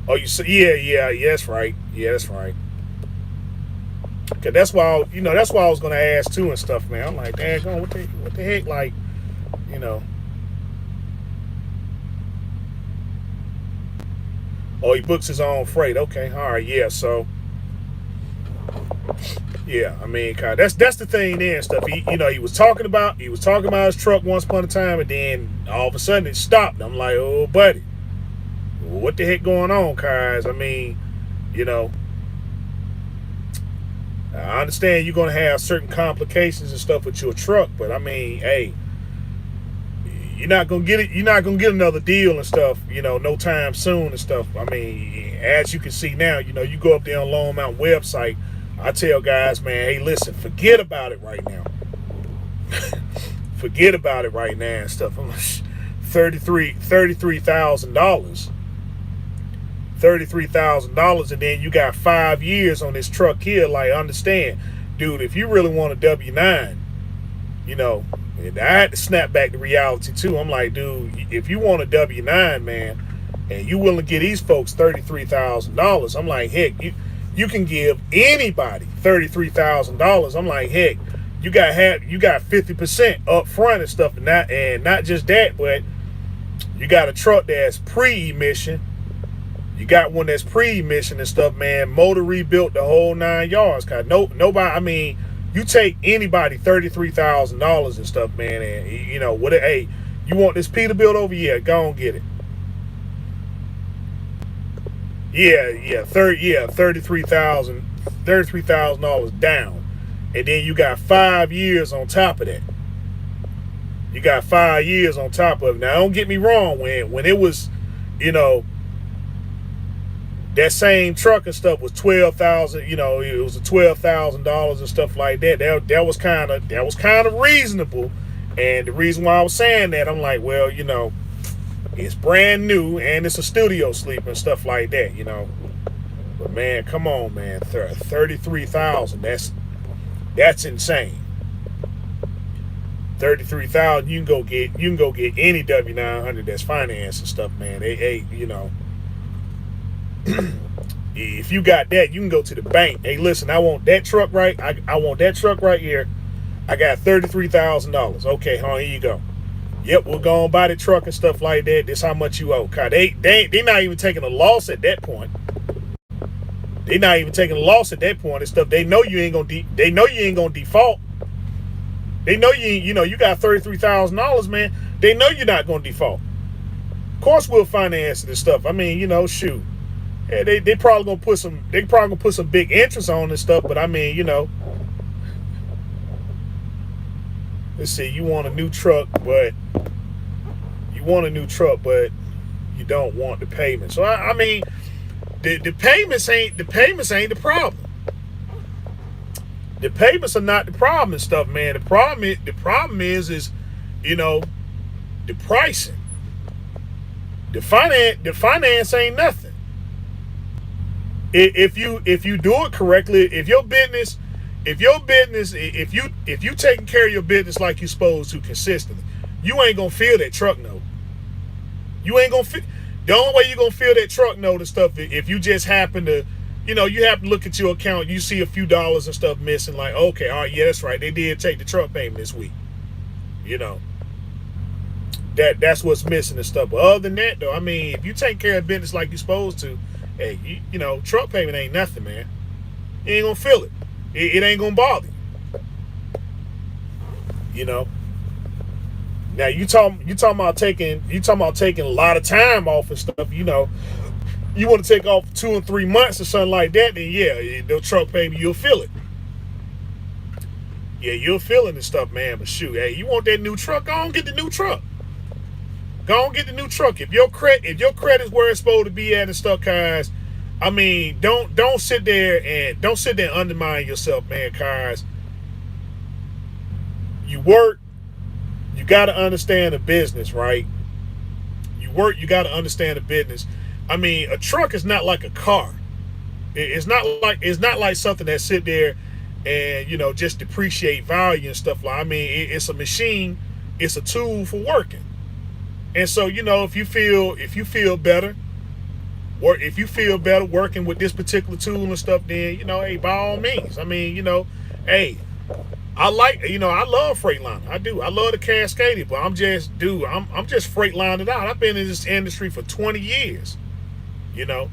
Speaker 1: Oh, you see, yeah, that's right. Yeah, that's right. Cause that's why I was gonna ask too and stuff, man. I'm like, dang, what the heck, like, Oh, he books his own freight. Okay, all right, yeah. So, yeah, I mean, that's the thing there and stuff. He was talking about his truck once upon a time, and then all of a sudden it stopped. I'm like, oh, buddy, what the heck going on, cuz? I mean, I understand you're gonna have certain complications and stuff with your truck, but I mean, hey, you're not gonna get it. You're not gonna get another deal and stuff, no time soon and stuff. I mean, as you can see now, you go up there on Lone Mountain website. I tell guys, man, hey, listen, forget about it right now. Forget about it right now and stuff. I'm like, $33,000. $33,000, and then you got 5 years on this truck here. Like, understand, dude, if you really want a W-9, and I had to snap back to reality too. I'm like, dude, if you want a W-9, man, and you willing to give these folks $33,000, I'm like, heck, you can give anybody $33,000. I'm like, heck, you got 50% up front and stuff, and not just that, but you got a truck that's pre-emission. You got one that's pre-emission and stuff, man. Motor rebuilt the whole 9 yards. Cause nobody. I mean, you take anybody $33,000 and stuff, man, and you know what? Hey, you want this Peterbilt over? Yeah, go and get it. Yeah, $33,000 down, and then you got 5 years on top of that. You got 5 years on top of it. Now, don't get me wrong. When it was, you know, that same truck and stuff was 12,000. You know, it was $12,000 and stuff like that. That was kind of reasonable. And the reason why I was saying that, I'm like, well, you know, it's brand new and it's a studio sleep and stuff like that, you know. But man, come on, man, 33,000. That's insane. 33,000. You can go get any W900 that's financed and stuff, man. They you know. If you got that, you can go to the bank. Hey, listen, I want that truck right. I want that truck right here. I got $33,000. Okay, here you go. Yep, we'll go and buy the truck and stuff like that. This how much you owe. Cause they not even taking a loss at that point. They not even taking a loss at that point and stuff. They know you ain't gonna default. They know you got $33,000, man. They know you're not gonna default. Of course we'll finance it and stuff. I mean, you know, shoot. Yeah, they probably gonna put some big interest on this stuff, but I mean, you know. Let's see, you want a new truck, but you don't want the payment. So I mean, the payments ain't the problem. The payments are not the problem and stuff, man. The problem is you know, the pricing. The finance ain't nothing. If you do it correctly, if you taking care of your business like you're supposed to consistently, you ain't gonna feel that truck note. You ain't gonna feel. The only way you're gonna feel that truck note and stuff if you just happen to, you know, you happen to look at your account, you see a few dollars and stuff missing. Like, okay, all right, yeah, that's right. They did take the truck payment this week. You know, that's what's missing and stuff. But other than that, though, I mean, if you take care of business like you're supposed to, hey, you know, truck payment ain't nothing, man. You ain't gonna feel it. It ain't gonna bother you. You know. Now you talking about taking a lot of time off and stuff. You know, you want to take off 2 or 3 months or something like that. Then yeah, the truck payment, you'll feel it. Yeah, you'll feel it and stuff, man. But shoot, hey, you want that new truck? Go on get the new truck. Go on get the new truck. If your credit's where it's supposed to be at and stuff, guys. I mean, don't sit there and undermine yourself, man, cars. You work, you gotta understand the business, right? You work, you gotta understand the business. I mean, a truck is not like a car. It's not like something that sit there and, you know, just depreciate value and stuff like. I mean, it's a machine, it's a tool for working. And so, you know, if you feel better. Or if you feel better working with this particular tool and stuff, then, you know, hey, by all means. I mean, you know, hey, I love Freightliner. I do. I love the Cascadia, but I'm just Freightliner it out. I've been in this industry for 20 years. You know,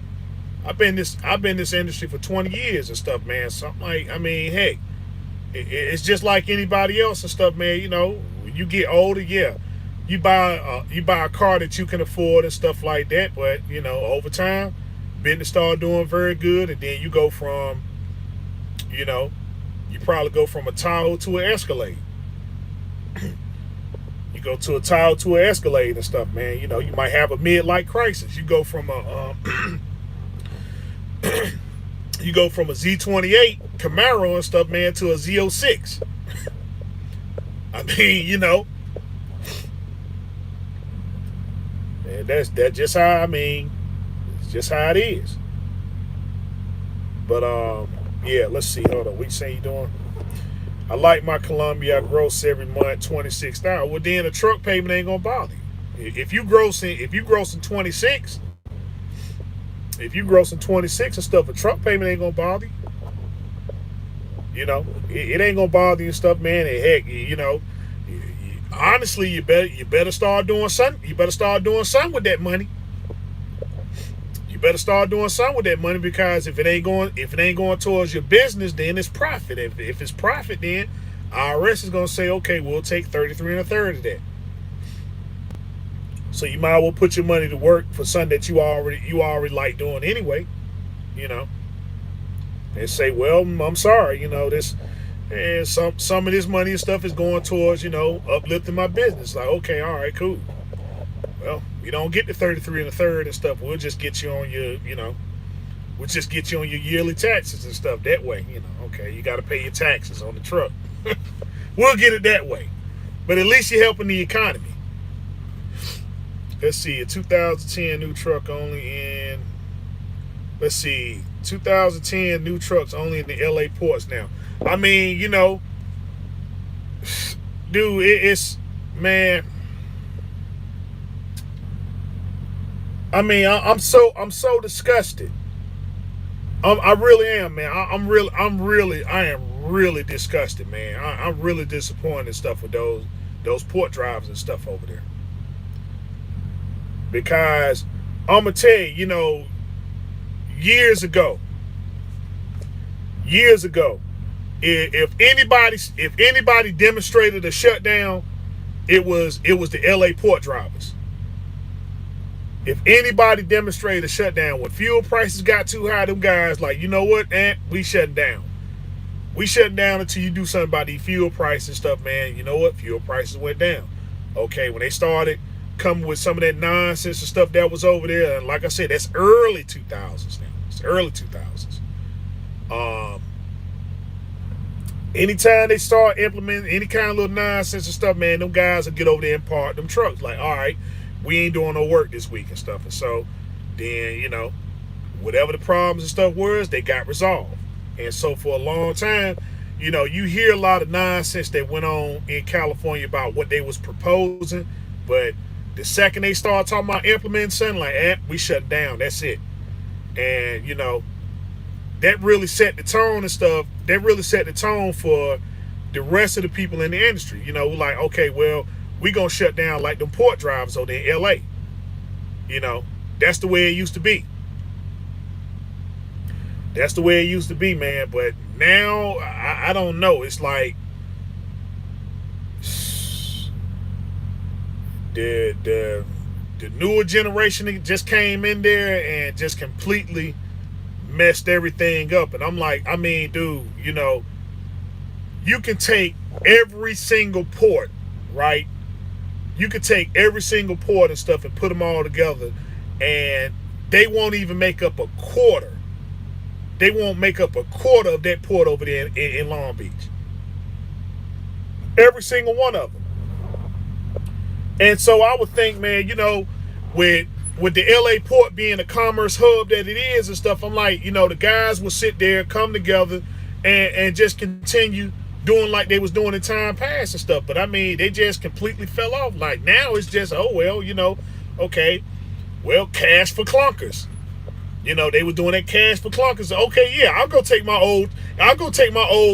Speaker 1: I've been this industry for 20 years and stuff, man. Something like, I mean, hey, it's just like anybody else and stuff, man. You know, when you get older, yeah. You buy a car that you can afford and stuff like that, but you know, over time, business start doing very good, and then you go from, you know, you probably go from a Tahoe to an Escalade. You go to a Tahoe to an Escalade and stuff, man. You know, you might have a midlife crisis. You go from a Z28 Camaro and stuff, man, to a Z06. I mean, you know. And that's just how, I mean, it's just how it is. But yeah, let's see. Hold on. What you say you doing? I like my Columbia. I gross every month $26,000. Well, then the truck payment ain't gonna bother you. If you grossing 26, and stuff, a truck payment ain't gonna bother you. You know, it ain't gonna bother you and stuff, man. And heck, honestly, you better start doing something. You better start doing something with that money. You better start doing something with that money, because if it ain't going towards your business, then it's profit. If it's profit, then IRS is gonna say, okay, we'll take 33 and a third of that. So you might as well put your money to work for something that you already like doing anyway. You know, and say, well, I'm sorry, this, and some of this money and stuff is going towards uplifting my business. Like, okay, all right, cool. Well, you don't get the 33 and a third and stuff. We'll just get you on your yearly taxes and stuff that way. Okay, you got to pay your taxes on the truck. We'll get it that way, but at least you're helping the economy. Let's see, a 2010 new truck only in. Let's see, 2010 new trucks only in the LA ports now. I mean, dude, it's, man. I mean, I'm so disgusted. I really am, man. I am really disgusted, man. I'm really disappointed and stuff with those port drivers and stuff over there, because I'm gonna tell you, years ago, years ago, if anybody demonstrated a shutdown, it was the LA port drivers. If anybody demonstrated a shutdown when fuel prices got too high, them guys like, you know what, we shutting down. We shutting down until you do something about these fuel prices and stuff, man. You know what? Fuel prices went down. Okay, when they started coming with some of that nonsense and stuff that was over there, and like I said, that's early 2000s now. It's early 2000s. Um, Anytime they start implementing any kind of little nonsense and stuff, man, them guys will get over there and park them trucks. Like, all right, we ain't doing no work this week and stuff. And so then, whatever the problems and stuff was, they got resolved. And so for a long time, you hear a lot of nonsense that went on in California about what they was proposing. But the second they start talking about implementing something, like, we shut down. That's it. And, that really set the tone and stuff. That really set the tone for the rest of the people in the industry. Like, okay, well, we gonna shut down like them port drivers over there in LA. That's the way it used to be. That's the way it used to be, man. But now, I don't know. It's like the newer generation that just came in there and just completely messed everything up. And I'm like, I mean, dude, you can take every single port, right? You could take every single port and stuff and put them all together, and they won't even make up a quarter. They won't make up a quarter of that port over there in Long Beach. Every single one of them. And so I would think, man, with the LA port being a commerce hub that it is and stuff, I'm like, the guys will sit there, come together, and just continue doing like they was doing in time past and stuff. But I mean, they just completely fell off. Like, now it's just, oh well, okay, well, cash for clunkers. They were doing that cash for clunkers. Okay, yeah, I'll go take my old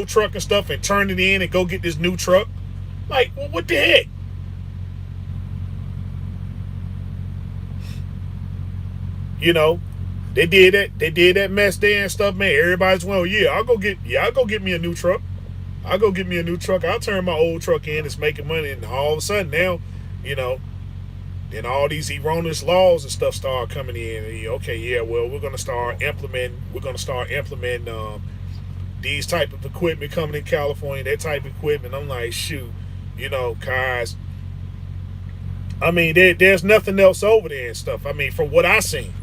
Speaker 1: truck and stuff and turn it in and go get this new truck. Like, well, what the heck? They did that mess there and stuff, man. Everybody's, well, yeah, I'll go get me a new truck. I'll go get me a new truck. I'll turn my old truck in. It's making money, and all of a sudden now, then all these erroneous laws and stuff start coming in. And, okay, yeah, well, we're gonna start implementing these type of equipment coming in California. That type of equipment. I'm like, shoot, guys. I mean, there's nothing else over there and stuff. I mean, from what I seen,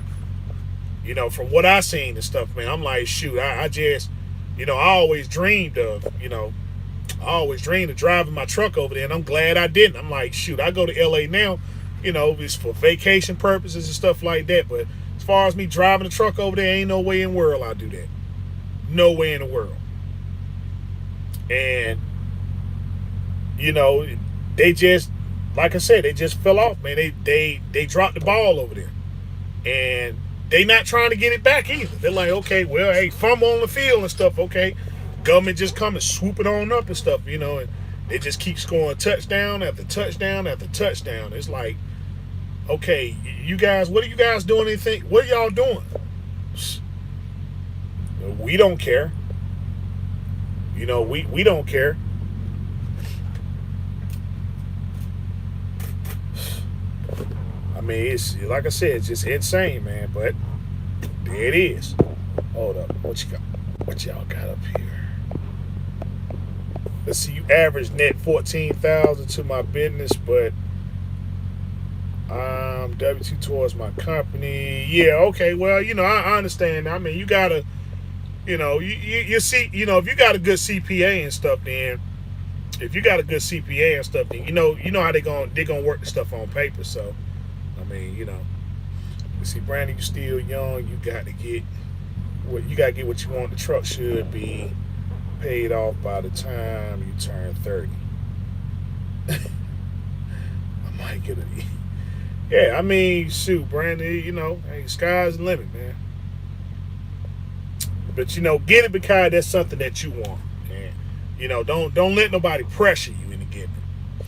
Speaker 1: and stuff, man, I'm like, shoot, I just, I always dreamed of driving my truck over there, and I'm glad I didn't. I'm like, shoot, I go to LA now, it's for vacation purposes and stuff like that. But as far as me driving a truck over there, ain't no way in the world I'll do that. No way in the world. And, they just, like I said, they just fell off, man. They dropped the ball over there. And they not trying to get it back either. They're like, okay, well, hey, fumble on the field and stuff, okay. government just come and swoop it on up and stuff, you know, and they just keep scoring touchdown after touchdown after touchdown. It's like, okay, you guys, what are you guys doing? Anything? What are y'all doing? We don't care. You know, we don't care. I mean, it's like I said, it's just insane, man. But there it is. Hold up, what you got? What y'all got up here? Let's see. You average net 14,000 to my business, but W2 towards my company. Yeah, okay. Well, you know, I understand. I mean, you gotta, you know, you see, you know, if you got a good CPA and stuff, then if you got a good CPA and stuff, then you know how they're gonna work the stuff on paper. So, I mean, you know, you see, Brandon, you still young. You got to get what you want. The truck should be paid off by the time you turn 30. I might get it. Yeah, I mean, shoot, Brandon, you know, hey, sky's the limit, man. But you know, get it because that's something that you want. And you know, don't let nobody pressure you into getting it.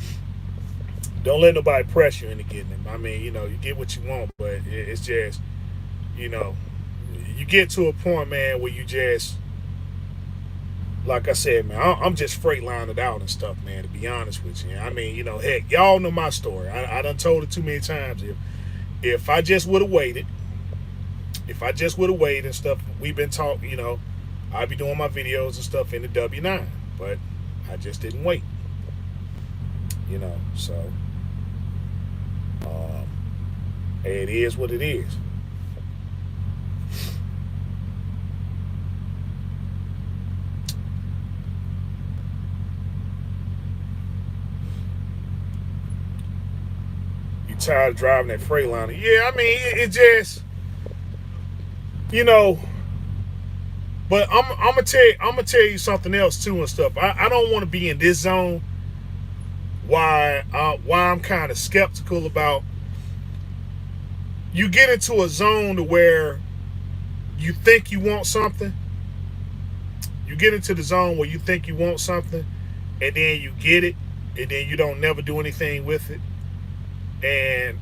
Speaker 1: Don't let nobody pressure you into getting it. I mean, you know, you get what you want, but it's just, you know, you get to a point, man, where you just, like I said, man, I'm just freight lining it out and stuff, man, to be honest with you. I mean, you know, heck, y'all know my story. I done told it too many times. If I just would have waited, and stuff, we've been talking, you know, I'd be doing my videos and stuff in the W9, but I just didn't wait. You know, so it is what it is. You tired of driving that Freightliner? Yeah, I mean, it just, you know. But I'm gonna tell you something else too and stuff. I don't want to be in this zone. Why I'm kind of skeptical about. You get into a zone to where you think you want something. You get into the zone where you think you want something, and then you get it, and then you don't never do anything with it. And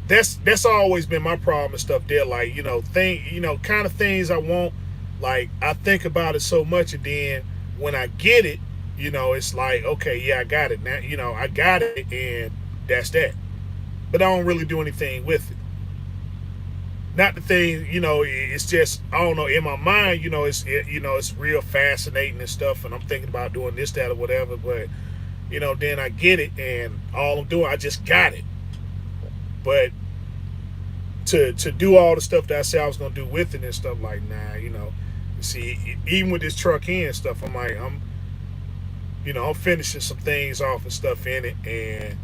Speaker 1: that's always been my problem and stuff there. Like, you know, kind of things I want. Like, I think about it so much, and then when I get it, you know, it's like, okay, yeah, I got it now. You know, I got it, and that's that. But I don't really do anything with it. Not the thing, you know, it's just, I don't know, in my mind, you know, it's real fascinating and stuff, and I'm thinking about doing this, that, or whatever, but, you know, then I get it, and all I'm doing, I just got it. But to do all the stuff that I said I was going to do with it and stuff, like, nah, you know, see, even with this truck here and stuff, I'm like, I'm finishing some things off and stuff in it, and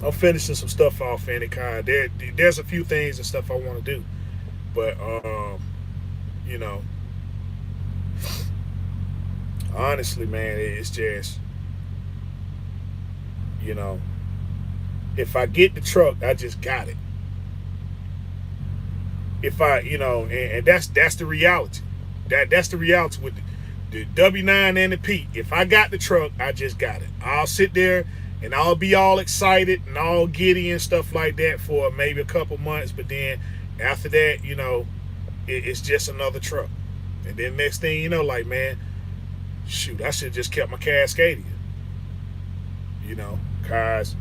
Speaker 1: I'm finishing some stuff off in it. There's a few things and stuff I want to do, but you know, honestly, man, it's just, you know, if I get the truck, I just got it. If I, you know, and that's the reality. That's the reality with the W9 and the P. If I got the truck, I just got it. I'll sit there and I'll be all excited and all giddy and stuff like that for maybe a couple months, but then after that, you know, it's just another truck. And then next thing you know, like, man, shoot, I should have just kept my Cascadia. You know, cause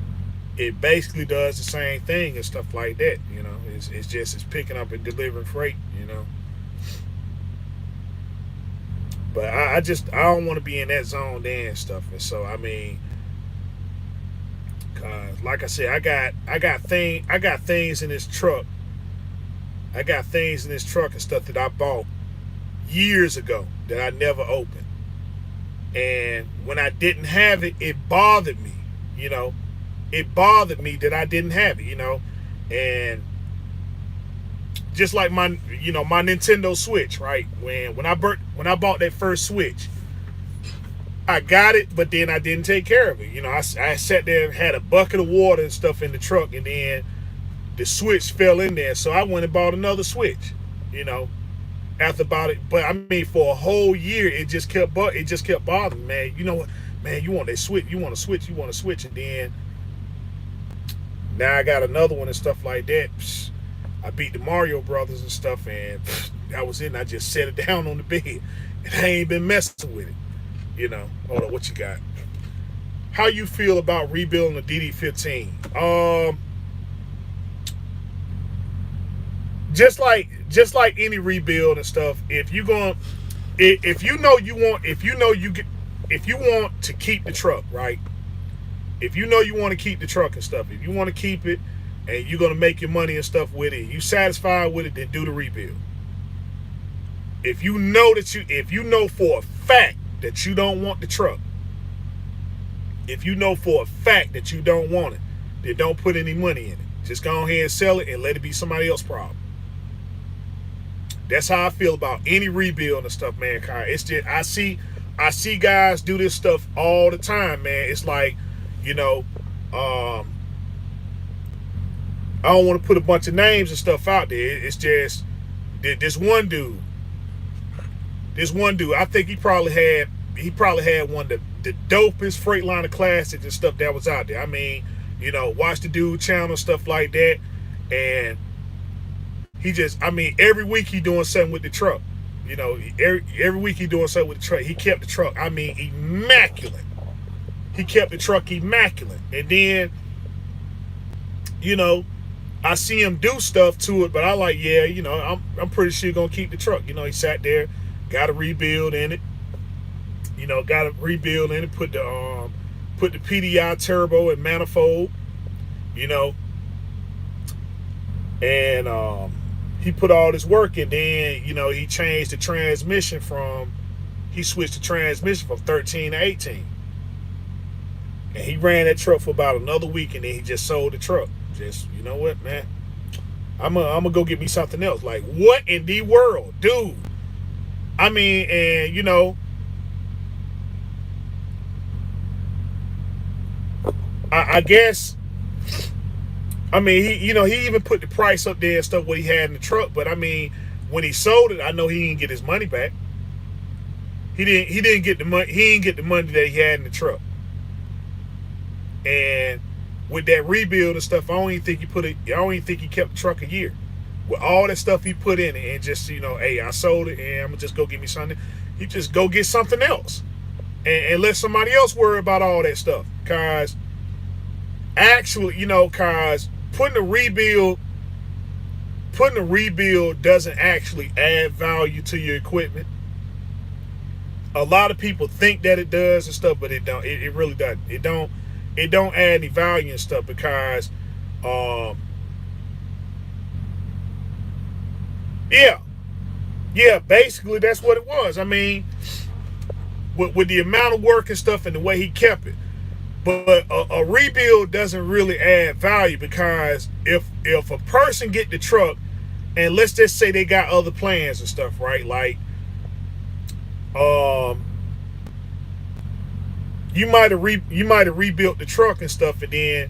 Speaker 1: it basically does the same thing and stuff like that. You know, it's picking up and delivering freight. You know, but I don't want to be in that zone there and stuff. And so, I mean, cause like I said, I got things in this truck. I got things in this truck and stuff that I bought years ago that I never opened. And when I didn't have it, it bothered me. You know, it bothered me that I didn't have it. You know, and just like my Nintendo Switch, right? When I bought that first Switch, I got it, but then I didn't take care of it. You know, I sat there and had a bucket of water and stuff in the truck, and then the Switch fell in there. So I went and bought another Switch, you know. after about it. But I mean, for a whole year, it just kept bothering me, man. You know what, man? You want that switch? You want to switch? You want to switch? And then now I got another one and stuff like that. Psh, I beat the Mario Brothers and stuff, and that was it. And I just set it down on the bed, and I ain't been messing with it. You know. Hold on, what you got? How you feel about rebuilding the DD15? Just like any rebuild and stuff. If you going, if you know you want, if you know you get, if you want to keep the truck, right? If you know you want to keep the truck and stuff, if you want to keep it, and you're gonna make your money and stuff with it, you satisfied with it, then do the rebuild. If you know for a fact that you don't want the truck, if you know for a fact that you don't want it, then don't put any money in it. Just go ahead and sell it and let it be somebody else's problem. That's how I feel about any rebuild and stuff, man. It's just I see guys do this stuff all the time, man. It's like, you know, I don't want to put a bunch of names and stuff out there. It's just this one dude. I think he probably had one of the dopest Freightliner classics and stuff that was out there. I mean, you know, watch the dude channel, stuff like that, and he just, I mean, every week he doing something with the truck. You know, every week he doing something with the truck. He kept the truck, I mean, immaculate. He kept the truck immaculate. And then, you know, I see him do stuff to it, but I like, yeah, you know, I'm pretty sure you're gonna keep the truck. You know, he sat there, got a rebuild in it. You know, got a rebuild in it, put the PDI turbo and manifold, you know, and he put all this work in. Then, you know, he changed the transmission he switched the transmission from 13 to 18. And he ran that truck for about another week, and then he just sold the truck. Just, you know what, man? I'm gonna go get me something else. Like, what in the world, dude? I mean, and you know, I guess, I mean, he even put the price up there and stuff what he had in the truck. But I mean, when he sold it, I know he didn't get his money back. He didn't get the money. He didn't get the money that he had in the truck. And with that rebuild and stuff, I don't even think he kept the truck a year. With all that stuff he put in it, and just, you know, hey, I sold it, and I'm gonna just go get me something. He just go get something else, and let somebody else worry about all that stuff. Cause actually, you know, cause putting a rebuild doesn't actually add value to your equipment. A lot of people think that it does and stuff, but it don't. It really doesn't. It don't add any value and stuff because, yeah, basically that's what it was. I mean, with the amount of work and stuff and the way he kept it. But a rebuild doesn't really add value because if a person get the truck, and let's just say they got other plans and stuff, right? Like, you might have rebuilt the truck and stuff, and then,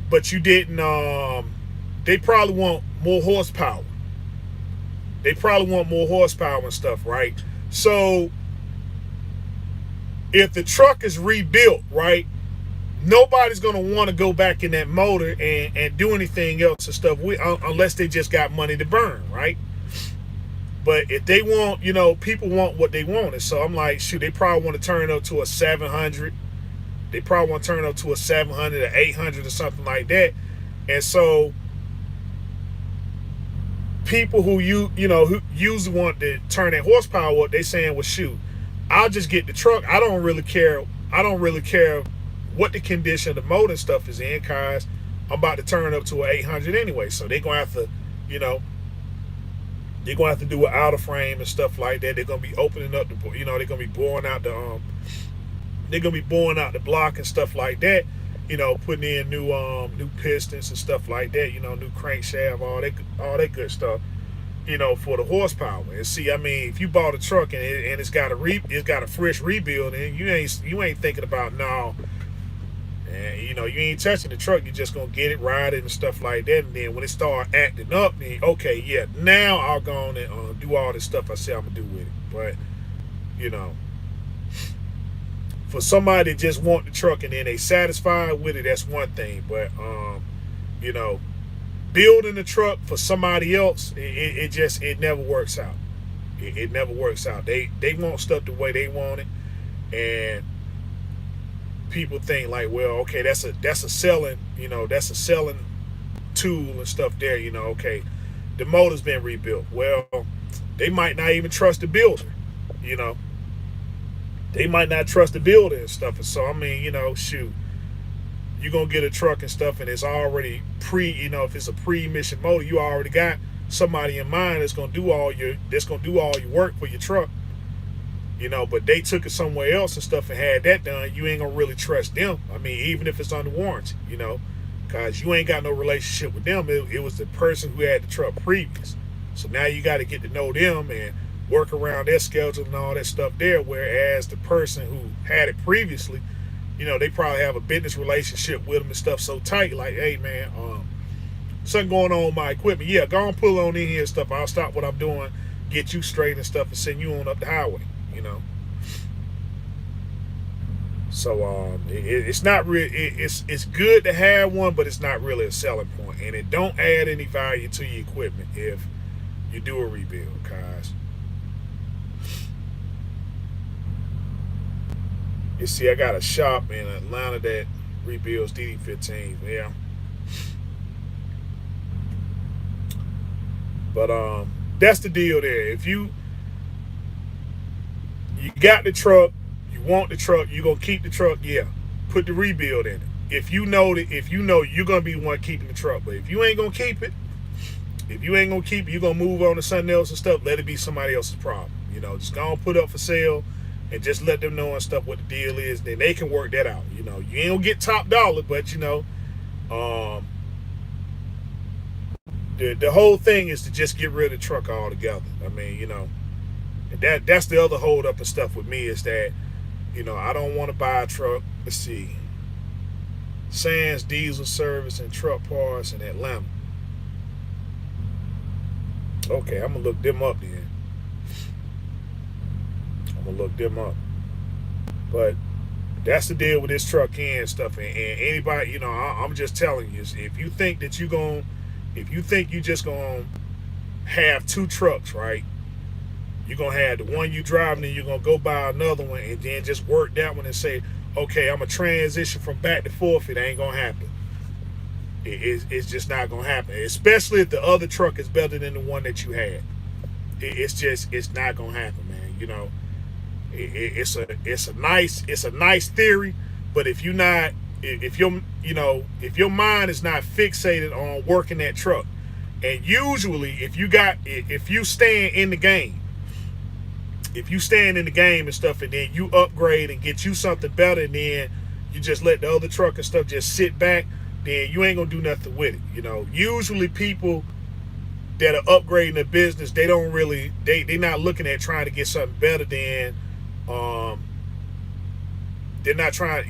Speaker 1: but you didn't. They probably want more horsepower. And stuff, right? So if the truck is rebuilt, right, nobody's gonna want to go back in that motor and do anything else and stuff unless they just got money to burn, right? But if they want, you know, people want what they want. And so I'm like, shoot, they probably want to turn it up to a 700. They probably want to turn it up to a 700 or 800 or something like that. And so people who who usually want to turn that horsepower up, they saying, well, shoot, I'll just get the truck. I don't really care what the condition of the motor and stuff is in, cause I'm about to turn it up to an 800 anyway. So they're gonna have to, you know, they're gonna have to do an outer frame and stuff like that. They're gonna be opening up the, you know, they're gonna be boring out the block and stuff like that. You know, putting in new pistons and stuff like that. You know, new crankshaft, all that good stuff. You know, for the horsepower. And see, I mean, if you bought a truck and it's got a fresh rebuild, and you ain't thinking about, no, And you ain't touching the truck. You're just gonna get it, ride it, and stuff like that. And then when it start acting up, then okay, yeah, now I'll go on and do all this stuff I say I'm gonna do with it. But you know, for somebody that just want the truck and then they satisfied with it, that's one thing. But you know, building the truck for somebody else, it never works out. It never works out. They want stuff the way they want it, and people think like, well, okay, that's a selling, that's a selling tool and stuff there. Okay, the motor's been rebuilt. Well, they might not even trust the builder. You know, they might not trust the builder and stuff. And so I mean, shoot, you're gonna get a truck and stuff, and it's already if it's a pre-emission motor, you already got somebody in mind that's gonna do all your work for your truck. But they took it somewhere else and stuff and had that done. You ain't gonna really trust them. I mean, even if it's under warranty, because you ain't got no relationship with them. It was the person who had the truck previous. So now you got to get to know them and work around their schedule and all that stuff there. Whereas the person who had it previously, they probably have a business relationship with them and stuff so tight. Like, hey man, something going on with my equipment. Yeah, go on, pull on in here and stuff. I'll stop what I'm doing, get you straight and stuff, and send you on up the highway. So it's not real. It's good to have one, but it's not really a selling point, and it don't add any value to your equipment if you do a rebuild, guys. You see, I got a shop in Atlanta that rebuilds DD15s. Yeah, but that's the deal there. If you got the truck, you want the truck, you're gonna keep the truck, yeah, put the rebuild in it. If you know you're gonna be the one keeping the truck. But if you ain't gonna keep it, you're gonna move on to something else and stuff, let it be somebody else's problem. Just go and put up for sale and just let them know and stuff what the deal is, then they can work that out. You ain't gonna get top dollar, but the whole thing is to just get rid of the truck altogether. I mean, that's the other hold up and stuff with me is that, I don't want to buy a truck. Let's see. Sands Diesel Service and Truck Parts in Atlanta. Okay, I'm going to look them up then. But that's the deal with this truck and stuff. And anybody, I'm just telling you, if you think you just going to have two trucks, right? You're going to have the one you driving and you're going to go buy another one and then just work that one and say, okay, I'm going to transition from back to forth. It ain't going to happen. It's just not going to happen. Especially if the other truck is better than the one that you had. It's not going to happen, man. It's a nice theory, but if your mind is not fixated on working that truck, and usually if you stand in the game, and stuff, and then you upgrade and get you something better, and then you just let the other truck and stuff just sit back, then you ain't gonna do nothing with it. Usually people that are upgrading their business, they not looking at trying to get something better than, they're not trying,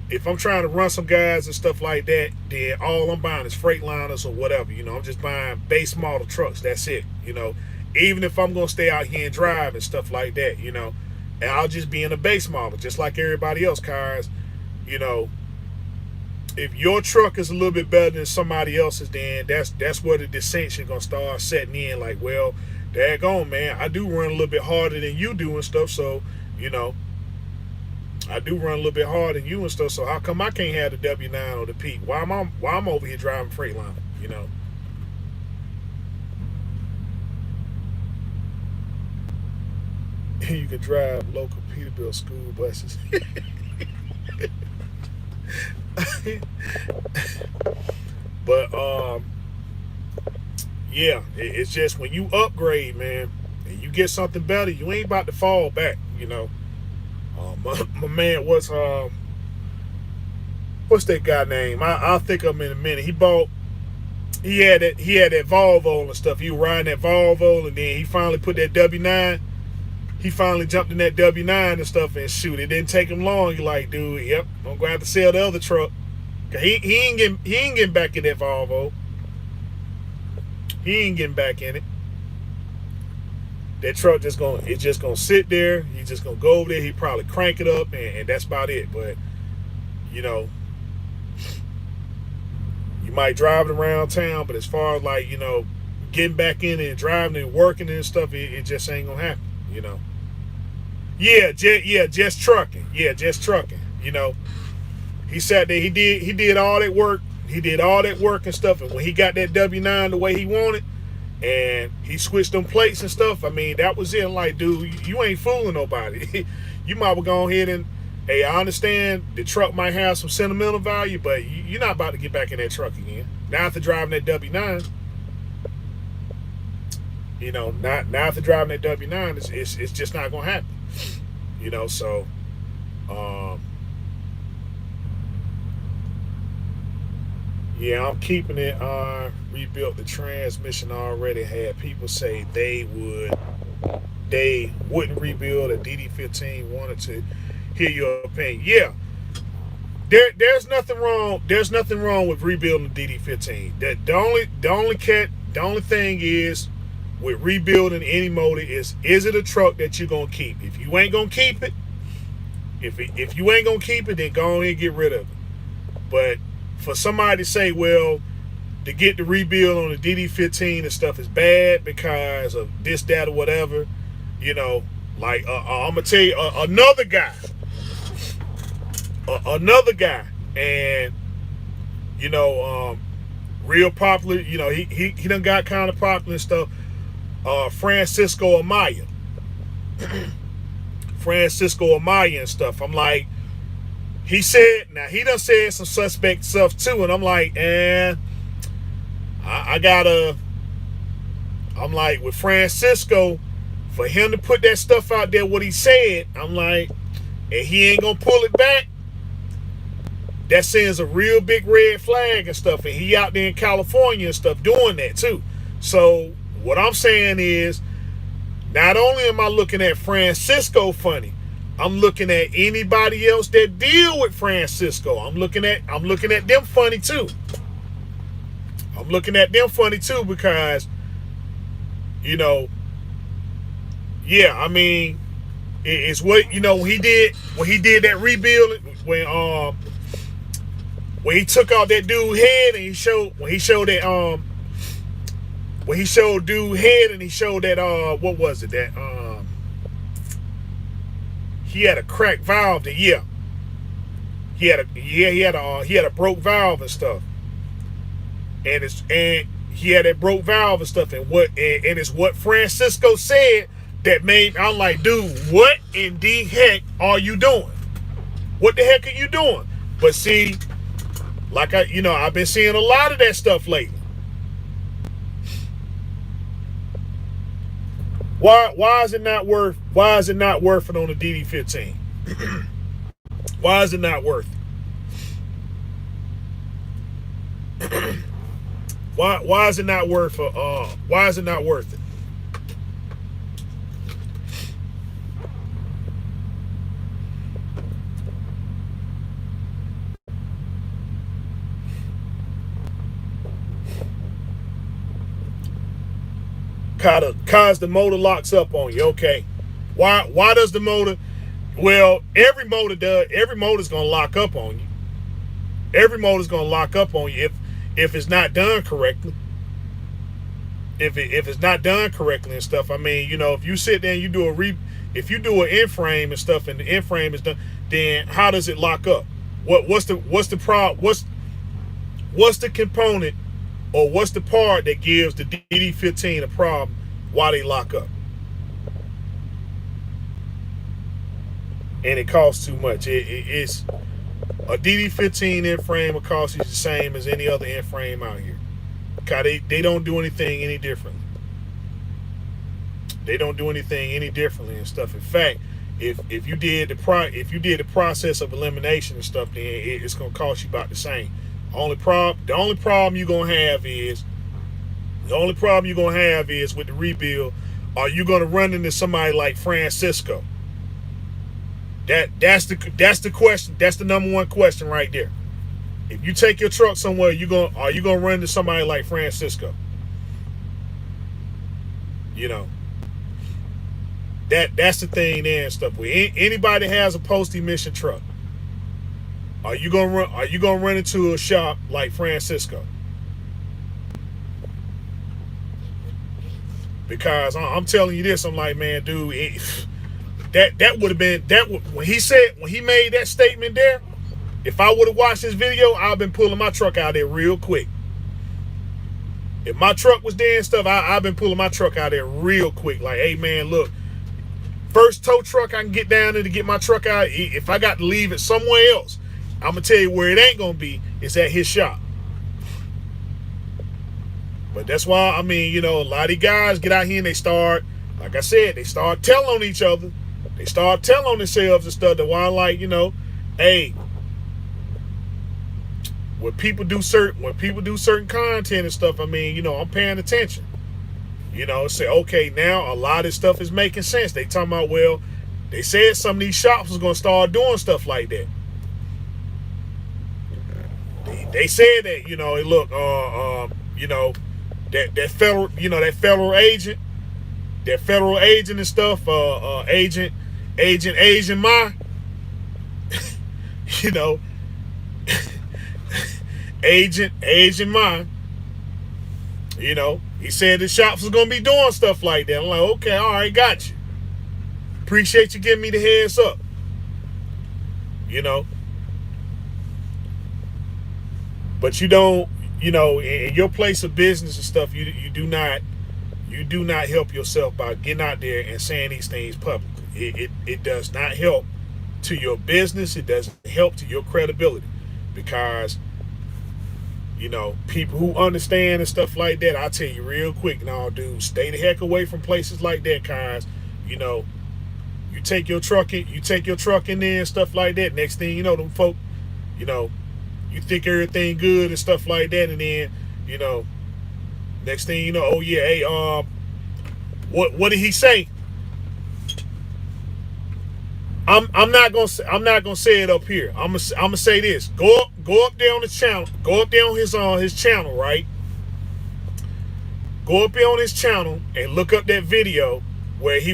Speaker 1: if I'm trying to run some guys and stuff like that, then all I'm buying is Freightliners or whatever. I'm just buying base model trucks. That's it. Even if I'm going to stay out here and drive and stuff like that, and I'll just be in a base model, just like everybody else cars. If your truck is a little bit better than somebody else's, then that's where the dissension going to start setting in. Like, well, daggone, man, I do run a little bit harder than you do and stuff. So, I do run a little bit harder than you and stuff. So how come I can't have the W9 or the Peak? Why I'm over here driving Freightliner? You can drive local Peterbilt school buses. But yeah, it's just when you upgrade, man, and you get something better, you ain't about to fall back. My man, what's that guy name? I'll think of him in a minute. He had that Volvo and stuff. He was riding that Volvo, and then he finally put that W9. he finally jumped in that W9 and stuff, and shoot, it didn't take him long. He like, dude, yep, I'm gonna have to sell the other truck. Cause he ain't getting back in that Volvo. He ain't getting back in it. That truck just gonna sit there. He's just gonna go over there. He probably crank it up, and that's about it. But you know, you might drive it around town, but as far as like, you know, getting back in and driving and working and stuff, it just ain't gonna happen. You know. Yeah, just trucking. Yeah, just trucking. You know, he sat there. He did all that work. He did all that work and stuff. And when he got that W9 the way he wanted, and he switched them plates and stuff, I mean, that was it. Like, dude, you ain't fooling nobody. You might well go ahead and, hey, I understand the truck might have some sentimental value, but you're not about to get back in that truck again. Now after driving that W9, you know, now after driving that W9, it's just not gonna happen. You know, so yeah, I'm keeping it. Rebuilt the transmission already. Had people say they wouldn't rebuild a DD15. Wanted to hear your opinion. Yeah, there's nothing wrong. There's nothing wrong with rebuilding DD15. The only thing is with rebuilding any motor is it a truck that you're gonna keep? If you ain't gonna keep it, if you ain't gonna keep it, then go ahead and get rid of it. But for somebody to say, well, to get the rebuild on the DD15 and stuff is bad because of this, that, or whatever, you know, like I'm gonna tell you another guy, and you know, real popular. You know, he done got kind of popular and stuff. Francisco Amaya. Francisco Amaya and stuff. I'm like, he said, now he done said some suspect stuff too, and I'm like, I'm like, with Francisco, for him to put that stuff out there, what he said, I'm like, and he ain't gonna pull it back, that sends a real big red flag and stuff, and he out there in California and stuff doing that too. So what I'm saying is, not only am I looking at Francisco funny, I'm looking at anybody else that deal with Francisco. I'm looking at them funny too. I'm looking at them funny too because, you know, yeah, I mean, it's what, you know, when he did that rebuild, when he took out that dude's head and he showed dude head and he showed that what was it, that he had a cracked valve. That, yeah, he had a broke valve and stuff, and he had that broke valve and stuff, and it's what Francisco said that made, I'm like, dude, what in the heck are you doing? What the heck are you doing? But see, like I've been seeing a lot of that stuff lately. Why is it not worth it on the DD15? Why is it not worth it? why is it not worth it? Cause the motor locks up on you. Okay. Why does the motor? Well, every motor's gonna lock up on you. Every motor's gonna lock up on you if it's not done correctly. If it's not done correctly and stuff. I mean, you know, if you sit there and you do if you do an end frame and stuff and the end frame is done, then how does it lock up? What's the problem? What's the component or what's the part that gives the DD15 a problem while they lock up? And it costs too much. It's a DD15 end frame will cost you the same as any other end frame out here. Cause they don't do anything any differently. They don't do anything any differently and stuff. In fact, if you did the process of elimination and stuff, then it's gonna cost you about the same. The only problem you're gonna have is with the rebuild. are you going to run into somebody like Francisco? That's the question. That's the number one question right there. If you take your truck somewhere, are you gonna run into somebody like Francisco? You know, that's the thing there and stuff. When anybody has a post-emission truck, are you gonna run into a shop like Francisco? Because I'm telling you this, I'm like, man, dude, that would have been when he made that statement there. If I would have watched this video, I'd have been pulling my truck out there real quick. If my truck was there and stuff, I've been pulling my truck out there real quick. Like, hey, man, look, first tow truck I can get down there to get my truck out. If I got to leave it somewhere else, I'm going to tell you where it ain't going to be. It's at his shop. But that's why, I mean, you know, a lot of these guys get out here and they start, like I said, they start telling on each other. They start telling on themselves and stuff. That why I'm like, you know, hey, when people do certain content and stuff, I mean, you know, I'm paying attention. You know, say, okay, now a lot of this stuff is making sense. They talking about, well, they said some of these shops was gonna start doing stuff like that. They said that, you know, look, you know, that federal agent and stuff, agent Asian Ma, you know. Agent mine, you know, he said the shops was gonna be doing stuff like that. I'm like, okay, all right, got you. Appreciate you giving me the heads up. You know, but you don't, you know, in your place of business and stuff, you do not help yourself by getting out there and saying these things publicly. It does not help to your business. It doesn't help to your credibility, because, you know, people who understand and stuff like that, I'll tell you real quick, no, dude, stay the heck away from places like that, cause, you know, you take your truck in there and stuff like that. Next thing you know, them folk, you know, you think everything good and stuff like that, and then, you know, next thing you know, oh yeah, hey, what did he say? I'm not gonna say it up here. I'm gonna say this. Go up there on the channel. Go up there on his channel, right? Go up there on his channel and look up that video where he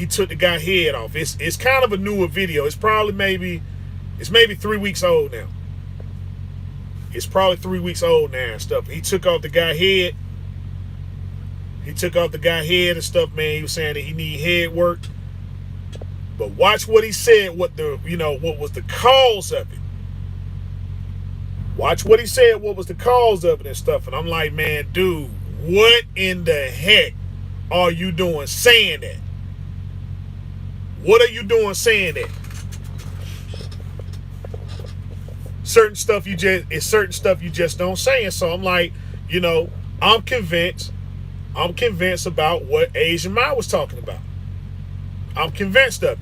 Speaker 1: took the guy's head off. It's kind of a newer video. It's maybe 3 weeks old now. It's probably 3 weeks old now and stuff. He took off the guy's head. He took off the guy's head and stuff, man. He was saying that he need head work. But watch what he said, what was the cause of it. Watch what he said, what was the cause of it and stuff. And I'm like, man, dude, what in the heck are you doing saying that? What are you doing saying that? Certain stuff you just don't say. And so I'm like, you know, I'm convinced about what Asian Ma was talking about. I'm convinced of it.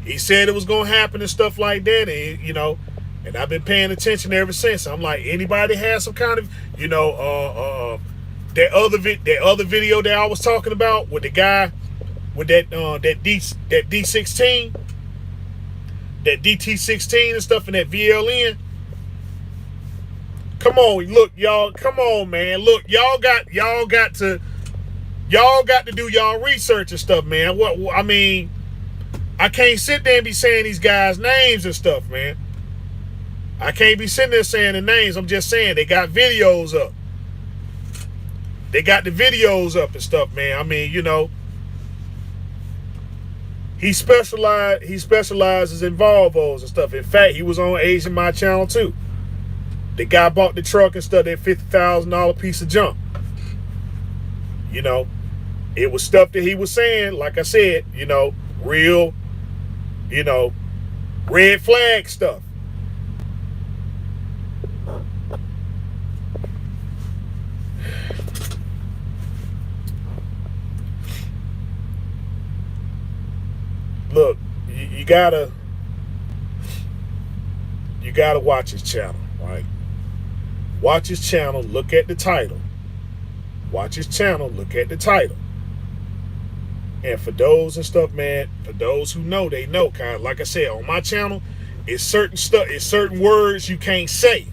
Speaker 1: He said it was gonna happen and stuff like that, and you know, and I've been paying attention ever since. I'm like, anybody has some kind of, you know, that other video that I was talking about with the guy with that D16, that DT16 and stuff, and that VLN. Come on, look, y'all. Come on, man. Look, y'all got to do y'all research and stuff, man. I mean, I can't sit there and be saying these guys' names and stuff, man. I can't be sitting there saying the names. I'm just saying they got videos up. They got the videos up and stuff, man. I mean, you know, he specializes in Volvos and stuff. In fact, he was on Asian My channel too. The guy bought the truck and stuff, that $50,000 piece of junk. You know, it was stuff that he was saying, like I said, you know, real, you know, red flag stuff. Look, you gotta watch his channel, right? Watch his channel, look at the title. Watch his channel, look at the title. And for those and stuff, man, for those who know, they know. Kind of like I said on my channel, it's certain stuff, it's certain words you can't say.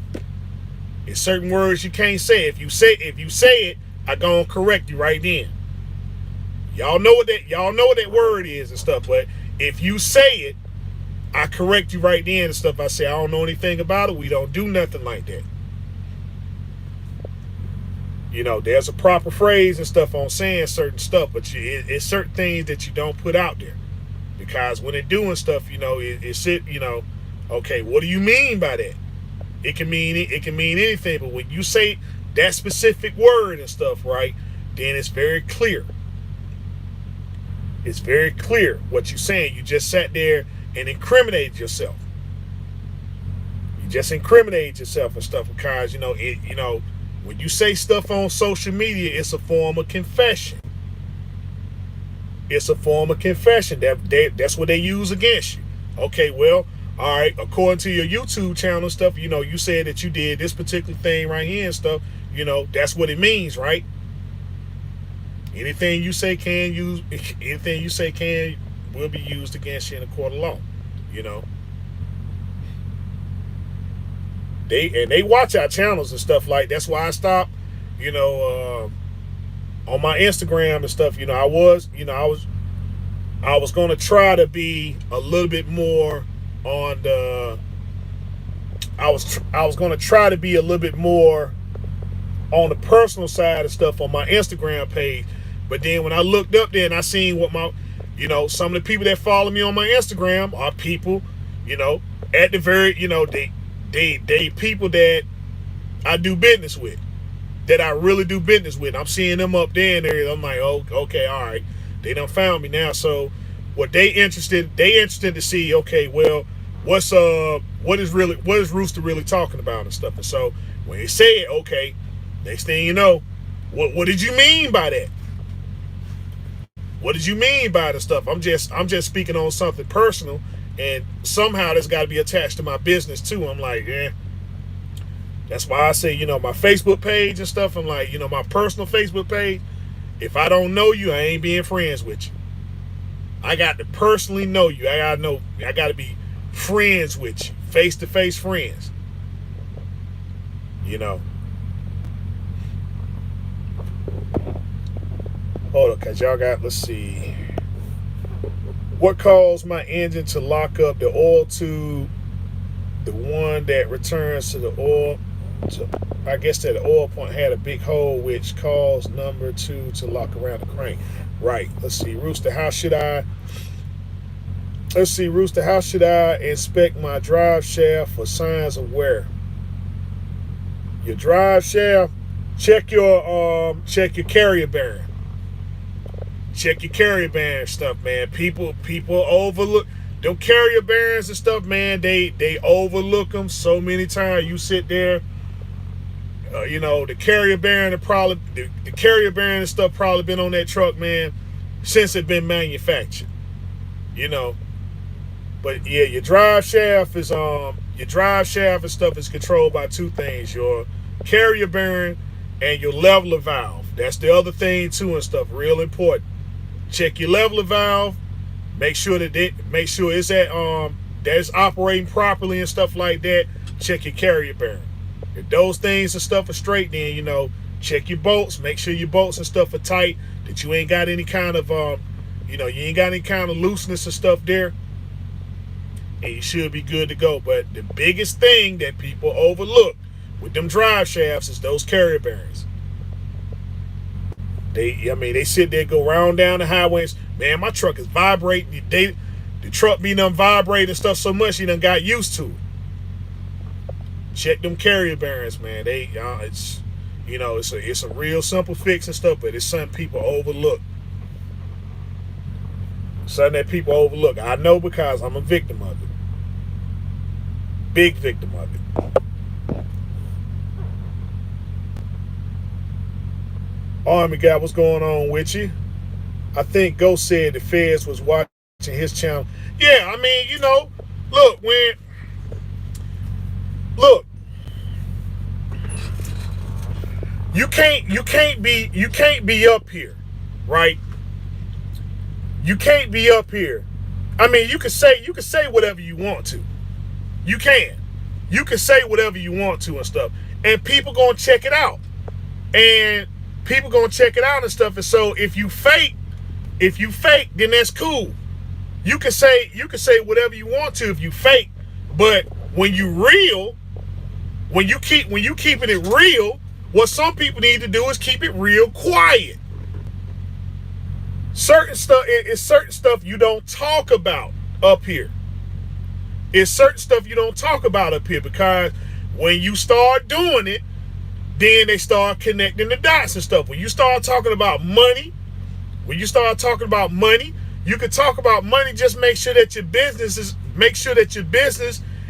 Speaker 1: It's certain words you can't say. If you say it, I gonna correct you right then. Y'all know what that word is and stuff. But if you say it, I correct you right then and stuff. I say I don't know anything about it. We don't do nothing like that. You know, there's a proper phrase and stuff on saying certain stuff, but it's certain things that you don't put out there, because when they're doing stuff, you know, you know, okay, what do you mean by that? It can mean anything, but when you say that specific word and stuff, right, then it's very clear. It's very clear what you're saying. You just sat there and incriminated yourself. You just incriminated yourself and stuff, because when you say stuff on social media, it's a form of confession. It's a form of confession. That's what they use against you. Okay, well, all right, according to your YouTube channel and stuff, you know, you said that you did this particular thing right here and stuff. You know, that's what it means, right? Anything you say will be used against you in a court of law, you know. They watch our channels and stuff like that's why I stopped, you know, on my Instagram and stuff. You know, I was gonna try to be a little bit more on the. I was gonna try to be a little bit more on the personal side of stuff on my Instagram page, but then when I looked up there and I seen what some of the people that follow me on my Instagram are people, you know, at the very, you know, they people that I do business with, that I really do business with. I'm seeing them up there and there. I'm like, oh, okay, all right. They done found me now. So what they interested to see, okay, well, what is Rooster really talking about and stuff. And so when they say it, okay, next thing you know, what did you mean by that? What did you mean by the stuff? I'm just speaking on something personal, and somehow that's got to be attached to my business too. I'm like, yeah. That's why I say, you know, my Facebook page and stuff, I'm like, you know, my personal Facebook page, if I don't know you, I ain't being friends with you. I got to personally know you. I got to be friends with you, face-to-face friends. You know. Hold on, because y'all got, let's see. What caused my engine to lock up the oil tube, the one that returns to the oil? I guess that the oil point had a big hole, which caused number 2 to lock around the crank. Right. Let's see, Rooster, how should I inspect my drive shaft for signs of wear? Your drive shaft, check your carrier bearing. Check your carrier bearing stuff, man. People overlook them carrier bearings and stuff, man. They overlook them so many times. You sit there, you know, the carrier bearing the carrier bearing and stuff probably been on that truck, man, since it been manufactured. You know, but yeah, your drive shaft and stuff is controlled by two things: your carrier bearing and your leveler valve. That's the other thing too and stuff. Real important. Check your leveler valve. Make sure it's at that's operating properly and stuff like that. Check your carrier bearing. If those things and stuff are straight, then you know, check your bolts. Make sure your bolts and stuff are tight. That you ain't got any kind of you ain't got any kind of looseness and stuff there. And you should be good to go. But the biggest thing that people overlook with them drive shafts is those carrier bearings. They sit there, go round down the highways. Man, my truck is vibrating. The truck be done vibrating stuff so much, you done got used to it. Check them carrier bearings, man. It's a real simple fix and stuff, but it's something people overlook. Something that people overlook. I know because I'm a victim of it. Big victim of it. Army guy, what's going on with you? I think Ghost said the feds was watching his channel. Yeah, I mean, you know, look, you can't be up here, right? You can't be up here. I mean, you can say whatever you want to. You can. You can say whatever you want to and stuff. And people gonna check it out. And people gonna check it out and stuff. And so if you fake, then that's cool. You can say whatever you want to if you fake. But when you real, when you keeping it real, what some people need to do is keep it real quiet. Certain stuff you don't talk about up here. It's certain stuff you don't talk about up here, because when you start doing it, then they start connecting the dots and stuff. When you start talking about money, you can talk about money. Just make sure that your business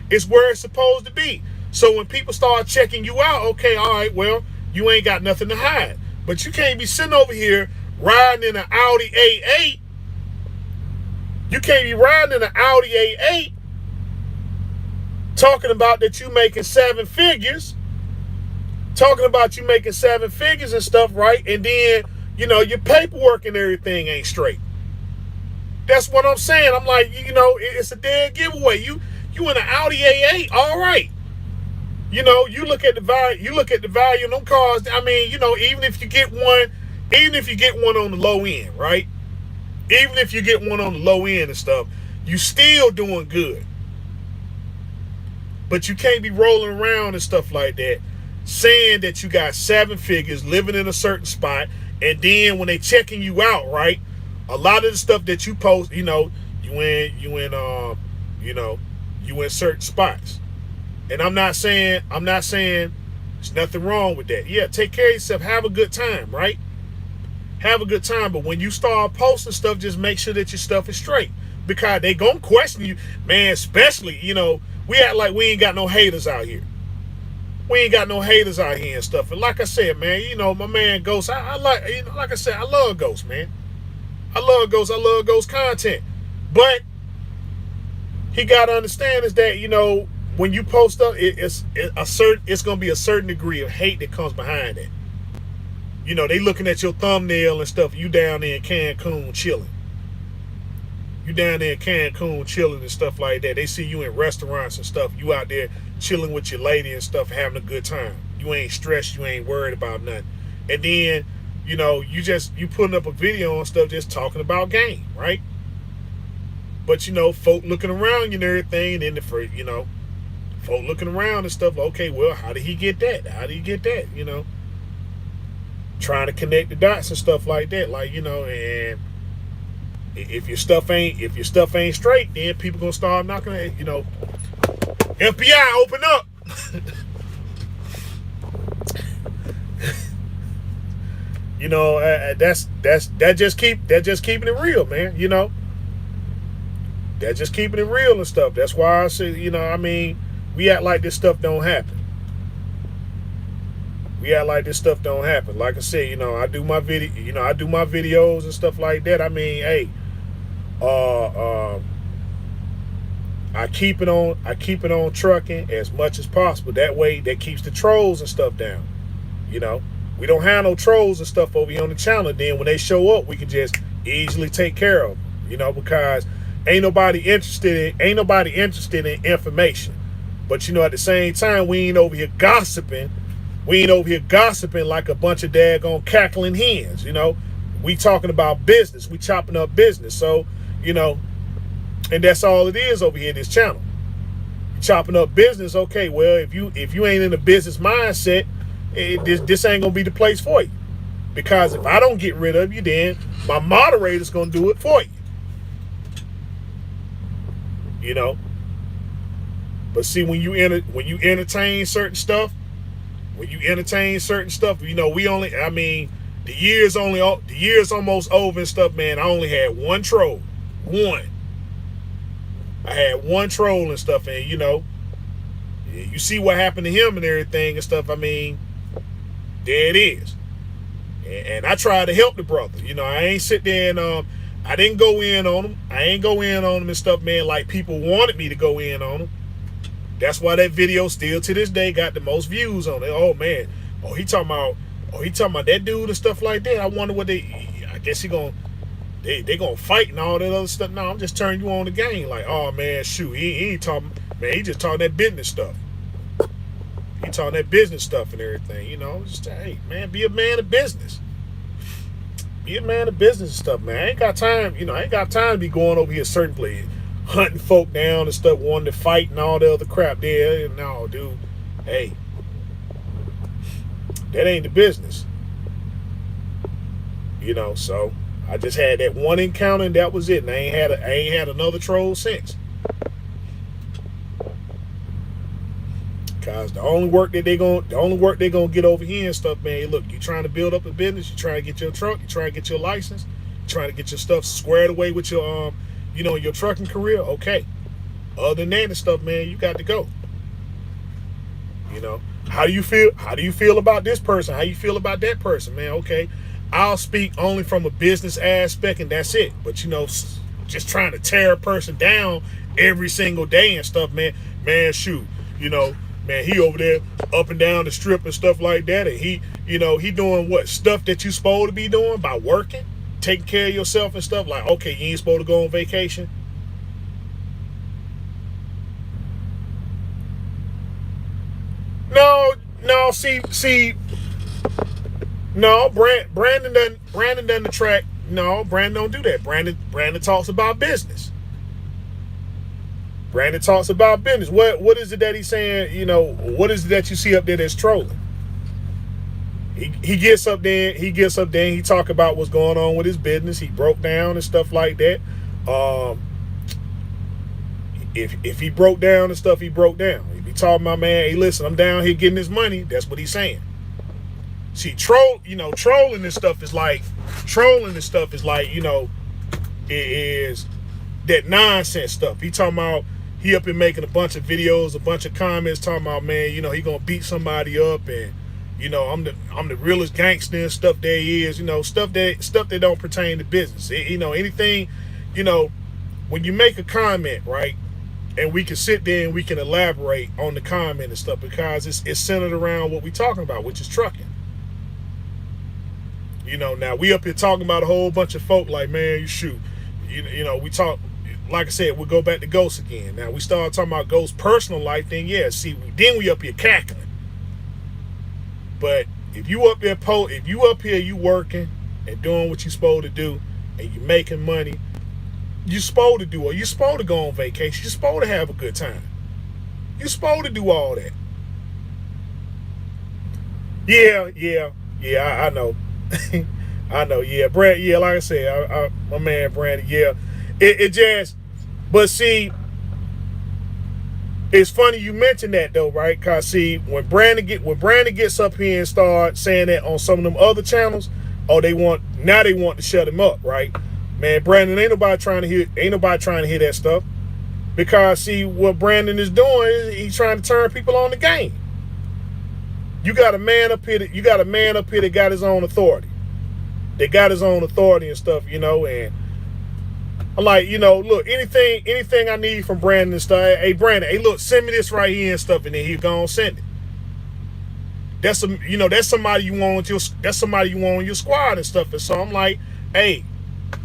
Speaker 1: is where it's supposed to be. So when people start checking you out, okay, all right, well, you ain't got nothing to hide. But you can't be sitting over here riding in an Audi A8. You can't be riding in an Audi A8 talking about that you making 7 figures. Talking about you making 7 figures and stuff, right? And then, your paperwork and everything ain't straight. That's what I'm saying. I'm like, it's a dead giveaway. You in an Audi A8, all right. You look at the value of them cars. I mean, even if you get one on the low end, right? Even if you get one on the low end and stuff, you still doing good. But you can't be rolling around and stuff like that, saying that you got 7 figures, living in a certain spot, and then when they checking you out, right? A lot of the stuff that you post, you in certain spots. And I'm not saying there's nothing wrong with that. Yeah, take care of yourself, have a good time, right? Have a good time. But when you start posting stuff, just make sure that your stuff is straight, because they gonna question you, man. Especially, we act like we ain't got no haters out here. We ain't got no haters out here and stuff. And like I said, man, my man Ghost, I like, like I said, I love Ghost, man. I love Ghost content. But he got to understand is that, when you post up, it's going to be a certain degree of hate that comes behind it. They looking at your thumbnail and stuff. You down there in Cancun chilling. And stuff like that. They see you in restaurants and stuff. You out there chilling with your lady and stuff, having a good time. You ain't stressed. You ain't worried about nothing. And then, you putting up a video and stuff just talking about game, right? But, folk looking around you and everything. And then, folk looking around and stuff. Okay, well, how did he get that? Trying to connect the dots and stuff like that. Like, and if your stuff ain't straight, then people gonna start knocking at, FBI, open up. That just keeping it real, man. That just keeping it real and stuff. That's why I say, we act like this stuff don't happen. Like I said, I do my videos and stuff like that. I mean, hey, I keep it on trucking as much as possible. That way, that keeps the trolls and stuff down. We don't have no trolls and stuff over here on the channel. Then when they show up, we can just easily take care of them. Because ain't nobody interested in information. But at the same time, we ain't over here gossiping. Like a bunch of daggone cackling hens. We talking about business. We chopping up business. So, and that's all it is over here in this channel. Chopping up business. Okay, well, if you ain't in a business mindset, this ain't gonna be the place for you. Because if I don't get rid of you, then my moderator's gonna do it for you. But see, when you entertain certain stuff, we only, I mean, the year's almost over and stuff, man. I only had one troll. I had one troll and stuff, and you see what happened to him and everything and stuff. I mean, there it is. And I tried to help the brother. I ain't sit there and I didn't go in on him. And stuff, man, like people wanted me to go in on him. That's why that video still to this day got the most views on it. Oh man. He talking about that dude and stuff like that. I wonder what I guess he gonna they gonna fight and all that other stuff. No, I'm just turning you on the game. Like, oh man, shoot, he ain't talking. Man, he just talking that business stuff. He talking that business stuff and everything. You know, just hey man, be a man of business. Be a man of business and stuff, man. I ain't got time. You know, I ain't got time to be going over here certain place, hunting folk down and stuff, wanting to fight and all the other crap there. No, dude. Hey, that ain't the business. You know, so I just had that one encounter and that was it. And I ain't had another troll since. Cause the only work they gonna get over here and stuff, man. Look, you trying to build up a business, you trying to get your truck, you trying to get your license, you trying to get your stuff squared away with your your trucking career. Okay. Other than that and stuff, man, you got to go. You know, how do you feel? How do you feel about this person? How you feel about that person, man? Okay, I'll speak only from a business aspect, and that's it. But you know, just trying to tear a person down every single day and stuff, man. Man, shoot, you know. Man, he over there up and down the strip and stuff like that. And he doing what stuff that you supposed to be doing by working, taking care of yourself and stuff. Like, okay, you ain't supposed to go on vacation. No, see, no, Brandon doesn't attract. No, Brandon don't do that. Brandon talks about business. Brandon talks about business. What is it that he's saying? You know, what is it that you see up there that's trolling? He gets up there. And he talk about what's going on with his business. He broke down and stuff like that. If he broke down and stuff, he broke down. If he talking about, man, hey, listen, I'm down here getting this money. That's what he's saying. See, trolling this stuff is like, you know, it is that nonsense stuff. He talking about. He up and making a bunch of videos, a bunch of comments talking about, man, you know, he gonna beat somebody up and, you know, I'm the realest gangster and stuff there is, you know, stuff that don't pertain to business. You know, anything, you know, when you make a comment, right, and we can sit there and we can elaborate on the comment and stuff because it's centered around what we talking about, which is trucking. You know, now we up here talking about a whole bunch of folk like, man, you shoot, you know, we talk. Like I said, we'll go back to Ghost again. Now we start talking about Ghost's personal life, then yeah, see, then we up here cackling. But if you up here, you working and doing what you supposed to do, and you making money, you supposed to do, or you supposed to go on vacation, you supposed to have a good time. You supposed to do all that. Yeah, I know. I know, yeah, Brad, yeah, like I said, my man Brandon, yeah. It just, but see, it's funny you mentioned that though, right? Cause see, when Brandon gets up here and start saying that on some of them other channels, oh, they want to shut him up, right? Man, Brandon, ain't nobody trying to hear that stuff. Because see, what Brandon is doing is he's trying to turn people on the game. You got a man up here that got his own authority. They got his own authority and stuff, you know, and I'm like, you know, look, anything I need from Brandon and stuff. Hey, Brandon, hey, look, send me this right here and stuff, and then he gonna send it. That's somebody you want on your squad and stuff. And so I'm like, hey,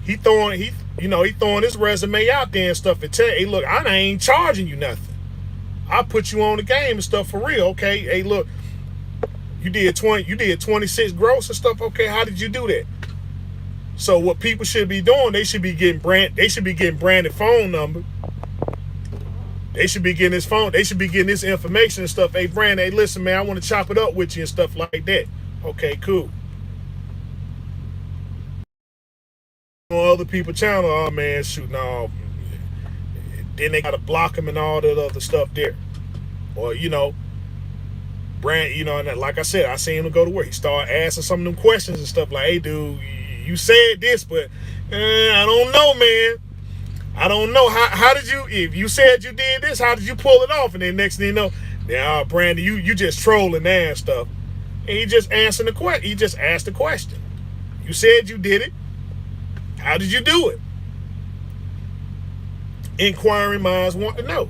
Speaker 1: he throwing his resume out there and stuff and tell, hey, look, I ain't charging you nothing. I put you on the game and stuff for real. Okay, hey, look, you did 26 gross and stuff. Okay, how did you do that? So what people should be doing, they should be getting Brandon phone number. They should be getting his phone. They should be getting this information and stuff. Hey, Brandon, hey, listen, man, I want to chop it up with you and stuff like that. Okay, cool. On other people's channel, oh man, shoot, no. Then they gotta block him and all that other stuff there. Or you know, Brand, you know, and like I said, I seen him go to work. He started asking some of them questions and stuff like, hey, dude, you said this, but I don't know, man. I don't know. How did you, if you said you did this, how did you pull it off? And then next thing you know, now, Brandon, you just trolling that and stuff. And he just answered the question. He just asked the question. You said you did it. How did you do it? Inquiring minds want to know.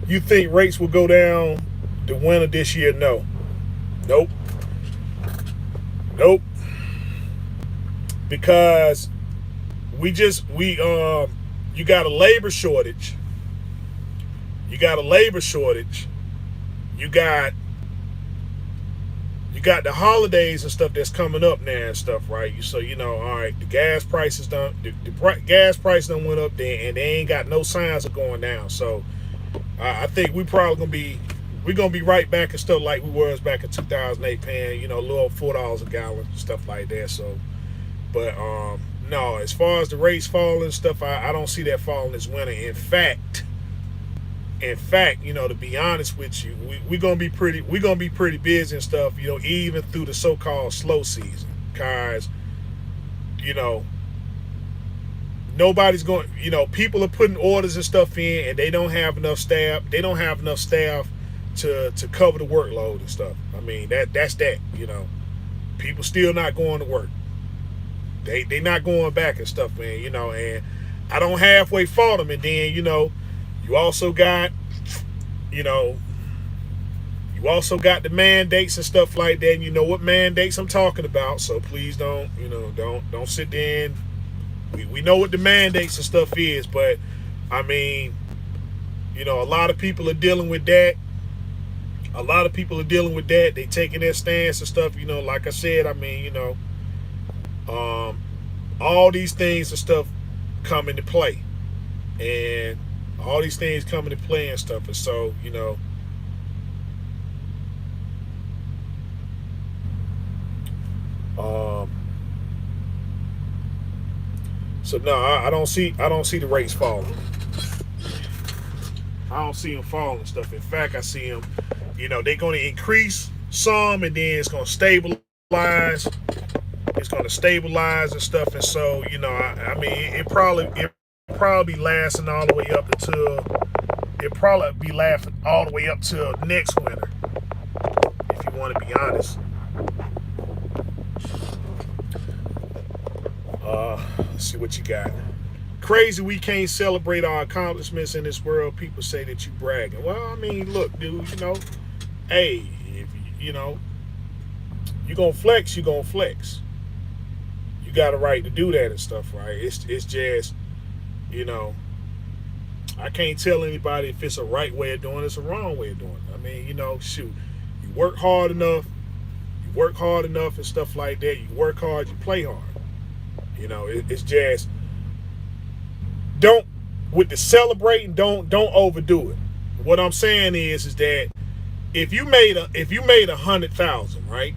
Speaker 1: You think rates will go down the winner this year? No. Nope. Nope. Because you got a labor shortage. You got a labor shortage. You got the holidays and stuff that's coming up now and stuff, right? So all right, the gas prices done the gas price done went up there, and they ain't got no signs of going down. So I think we're gonna be right back and stuff like we was back in 2008, paying a little $4 a gallon, stuff like that. So, but no, as far as the rates falling and stuff, I don't see that falling this winter. In fact, to be honest with you, we're gonna be pretty busy and stuff, even through the so-called slow season. Cause, nobody's going, people are putting orders and stuff in, and they don't have enough staff. They don't have enough staff to cover the workload and stuff. I mean, that's that. People still not going to work. They not going back and stuff, man. And I don't halfway fault them. And then you also got the mandates and stuff like that. And you know what mandates I'm talking about. So please don't sit there and we know what the mandates and stuff is, but I mean, a lot of people are dealing with that. They taking their stance and stuff. Like I said, I mean, all these things and stuff come into play, and all these things come into play and stuff. And so, so no, I don't see the rates falling. I don't see them falling and stuff. In fact, I see them, they're going to increase some, and then it's going to stabilize. It's going to stabilize and stuff. And so, I mean, it probably be lasting all the way up until next winter, if you want to be honest. Let's see what you got. Crazy we can't celebrate our accomplishments in this world. People say that you bragging. Well, I mean, look, dude, hey, if you're gonna flex, you're gonna flex. You got a right to do that and stuff, right? It's just, I can't tell anybody if it's a right way of doing it, it's a wrong way of doing it. I mean, shoot, you work hard enough and stuff like that. You work hard, you play hard. It's just, don't, with the celebrating, don't overdo it. What I'm saying is that if you made 100,000, right?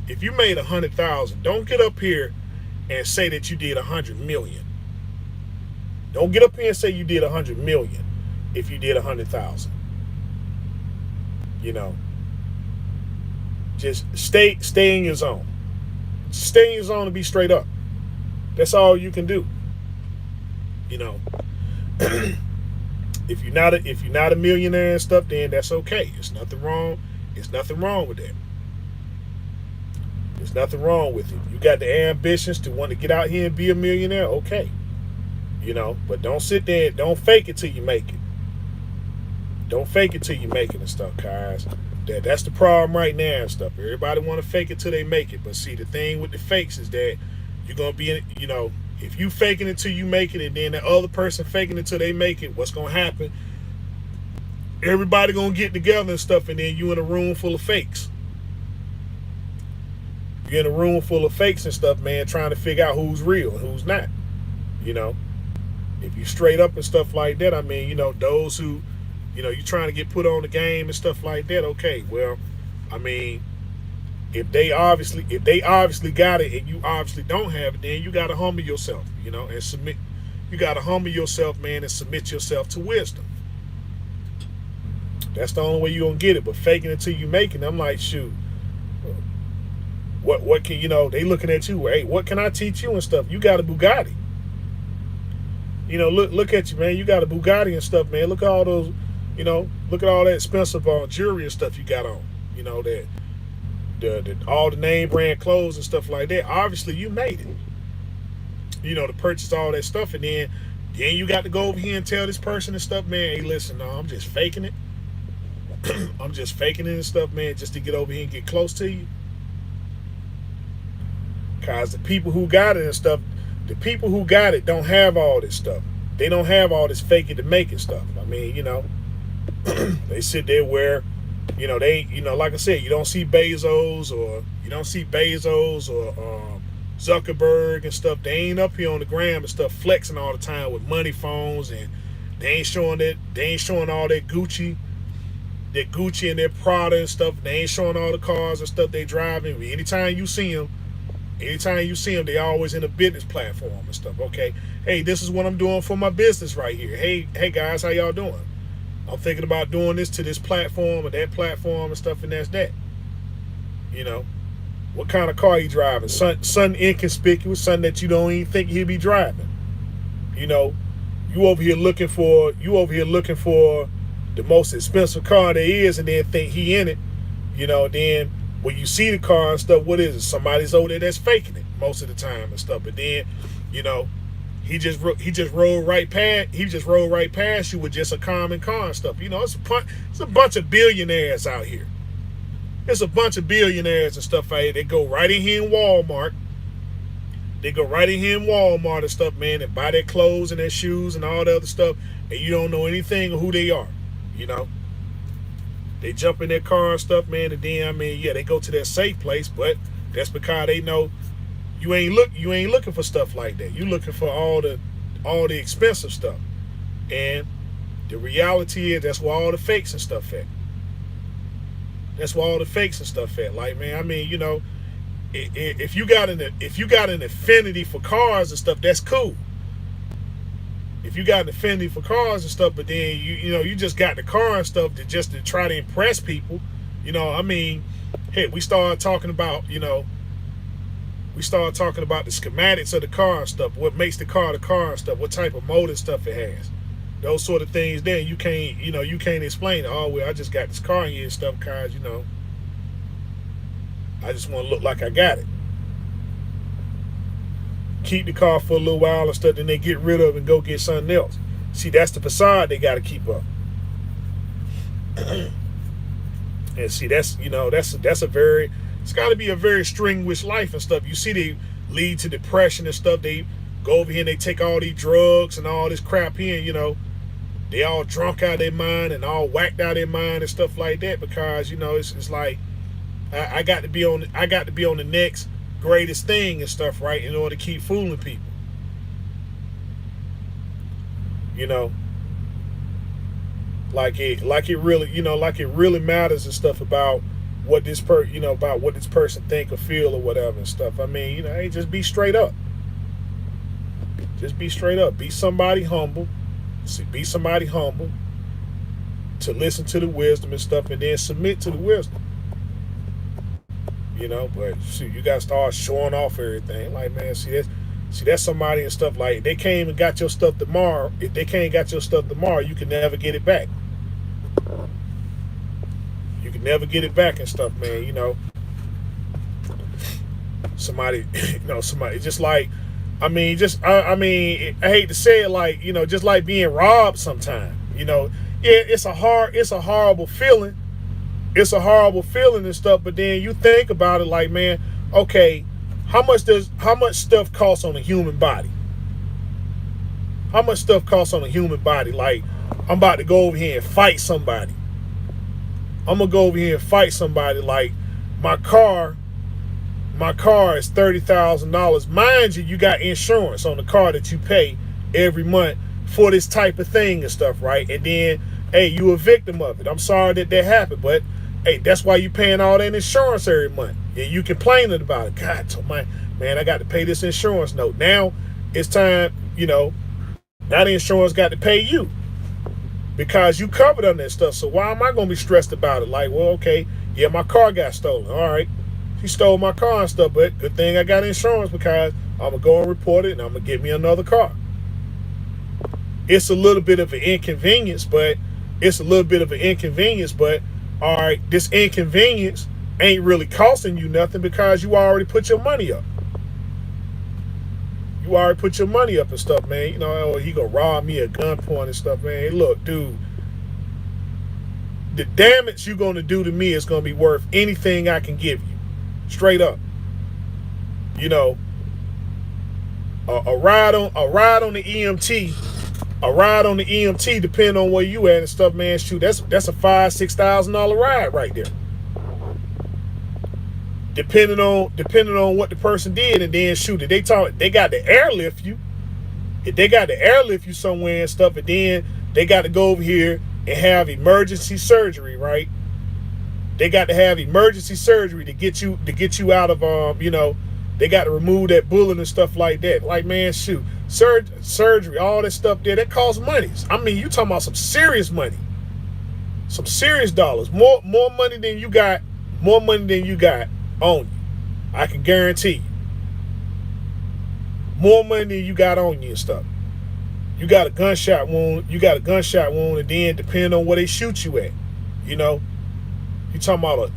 Speaker 1: If you made 100,000, don't get up here and say that you did 100 million. Don't get up here and say you did 100 million if you did 100,000. Just stay in your zone. Stay in your zone and be straight up. That's all you can do. If you're not a millionaire and stuff, then that's okay. It's nothing wrong with that. There's nothing wrong with it. You got the ambitions to want to get out here and be a millionaire, okay. But don't sit there, don't fake it till you make it. Don't fake it till you make it and stuff, guys. That's the problem right now and stuff. Everybody want to fake it till they make it. But see, the thing with the fakes is that you're going to be, if you faking it till you make it, and then the other person faking it till they make it, what's going to happen? Everybody going to get together and stuff, and then you in a room full of fakes. You're in a room full of fakes and stuff, man, trying to figure out who's real and who's not. If you straight up and stuff like that, I mean, those who, you're trying to get put on the game and stuff like that, okay, well, I mean, if they obviously got it and you obviously don't have it, then you got to humble yourself, and submit. You got to humble yourself, man, and submit yourself to wisdom. That's the only way you're going to get it. But faking it till you make it, I'm like, shoot, what can, they looking at you, hey, what can I teach you and stuff? You got a Bugatti. Look at you, man. You got a Bugatti and stuff, man. Look at all those, look at all that expensive jewelry and stuff you got on. That all the name brand clothes and stuff like that. Obviously, you made it. To purchase all that stuff, and then you got to go over here and tell this person and stuff, man, hey, listen, no, I'm just faking it. I'm just faking it and stuff, man, just to get over here and get close to you. Cause the people who got it and stuff, the people who got it don't have all this stuff. They don't have all this fake it to make it stuff. I mean, they sit there where, like I said, you don't see Bezos or Zuckerberg and stuff. They ain't up here on the gram and stuff flexing all the time with money phones, and they ain't showing all that Gucci and their Prada and stuff. They ain't showing all the cars and stuff they driving. Anytime you see them, they always in a business platform and stuff. Okay, hey, this is what I'm doing for my business right here. Hey guys, how y'all doing? I'm thinking about doing this to this platform or that platform and stuff, and that's that. What kind of car you driving? Something inconspicuous, something that you don't even think he'll be driving. You over here looking for the most expensive car there is, and then think he in it. Then when you see the car and stuff, what is it? Somebody's over there that's faking it most of the time and stuff. But then, he just rolled right past you with just a common car and stuff. It's a bunch of billionaires out here. There's a bunch of billionaires and stuff out here. They go right in here in Walmart. And stuff, man, and buy their clothes and their shoes and all the other stuff, and you don't know anything of who they are. They jump in their car and stuff, man, and then they go to their safe place, but that's because they know you ain't looking for stuff like that. You looking for all the expensive stuff. And the reality is that's where all the fakes and stuff at. Like, man, if you got an affinity for cars and stuff, that's cool. If you got an affinity for cars and stuff, but then you just got the car and stuff to try to impress people, hey, we started talking about the schematics of the car and stuff, what makes the car and stuff, what type of motor stuff it has, those sort of things. Then you can't explain it. Oh well, I just got this car here and stuff because I just want to look like I got it. Keep the car for a little while and stuff, then they get rid of it and go get something else. See, that's the facade they got to keep up. And see, it's got to be a very strenuous life and stuff. You see, they lead to depression and stuff. They go over here and they take all these drugs and all this crap here, they all drunk out of their mind and all whacked out of their mind and stuff like that because, it's like, I got to be on the next greatest thing and stuff, right, in order to keep fooling people. Like it really matters and stuff about what this person think or feel or whatever and stuff. Hey, just be straight up. Be somebody humble. Be somebody humble to listen to the wisdom and stuff, and then submit to the wisdom. But see, you gotta start showing off everything. Like, man, that's somebody and stuff. Like, they came and got your stuff tomorrow. If they can't got your stuff tomorrow, you can never get it back. You can never get it back and stuff, man. Somebody just like, I hate to say it, like, just like being robbed sometime. It's a horrible feeling. It's a horrible feeling and stuff, but then you think about it like, man, okay, how much stuff costs on a human body? How much stuff costs on a human body? Like, I'm about to go over here and fight somebody. Like, my car is $30,000. Mind you, you got insurance on the car that you pay every month for this type of thing and stuff, right? And then, hey, you a victim of it. I'm sorry that happened, but hey, that's why you paying all that insurance every month. And you complaining about it. God, man, I got to pay this insurance note. Now it's time, now the insurance got to pay you because you covered on that stuff. So why am I going to be stressed about it? Like, well, okay, yeah, my car got stolen. All right, she stole my car and stuff, but good thing I got insurance because I'm going to go and report it and I'm going to get me another car. It's a little bit of an inconvenience, but all right, this inconvenience ain't really costing you nothing because you already put your money up. And stuff, man. Oh, he gonna rob me at gunpoint and stuff, man. Hey, look, dude, the damage you're gonna do to me is gonna be worth anything I can give you. Straight up. You know, a ride on the EMT, depending on where you at and stuff, man. Shoot, that's a $5,000-$6,000 ride right there. Depending on what the person did, and then shoot, if they got to airlift you. If they got to airlift you somewhere and stuff, and then they got to go over here and have emergency surgery, right? They got to have emergency surgery to get you out of they got to remove that bullet and stuff like that. Like, man, shoot, surgery, all that stuff there, that costs money. I mean, you talking about some serious money, some serious dollars, more money than you got on you. I can guarantee you. More money than you got on you and stuff. You got a gunshot wound, and then depending on where they shoot you at, you talking about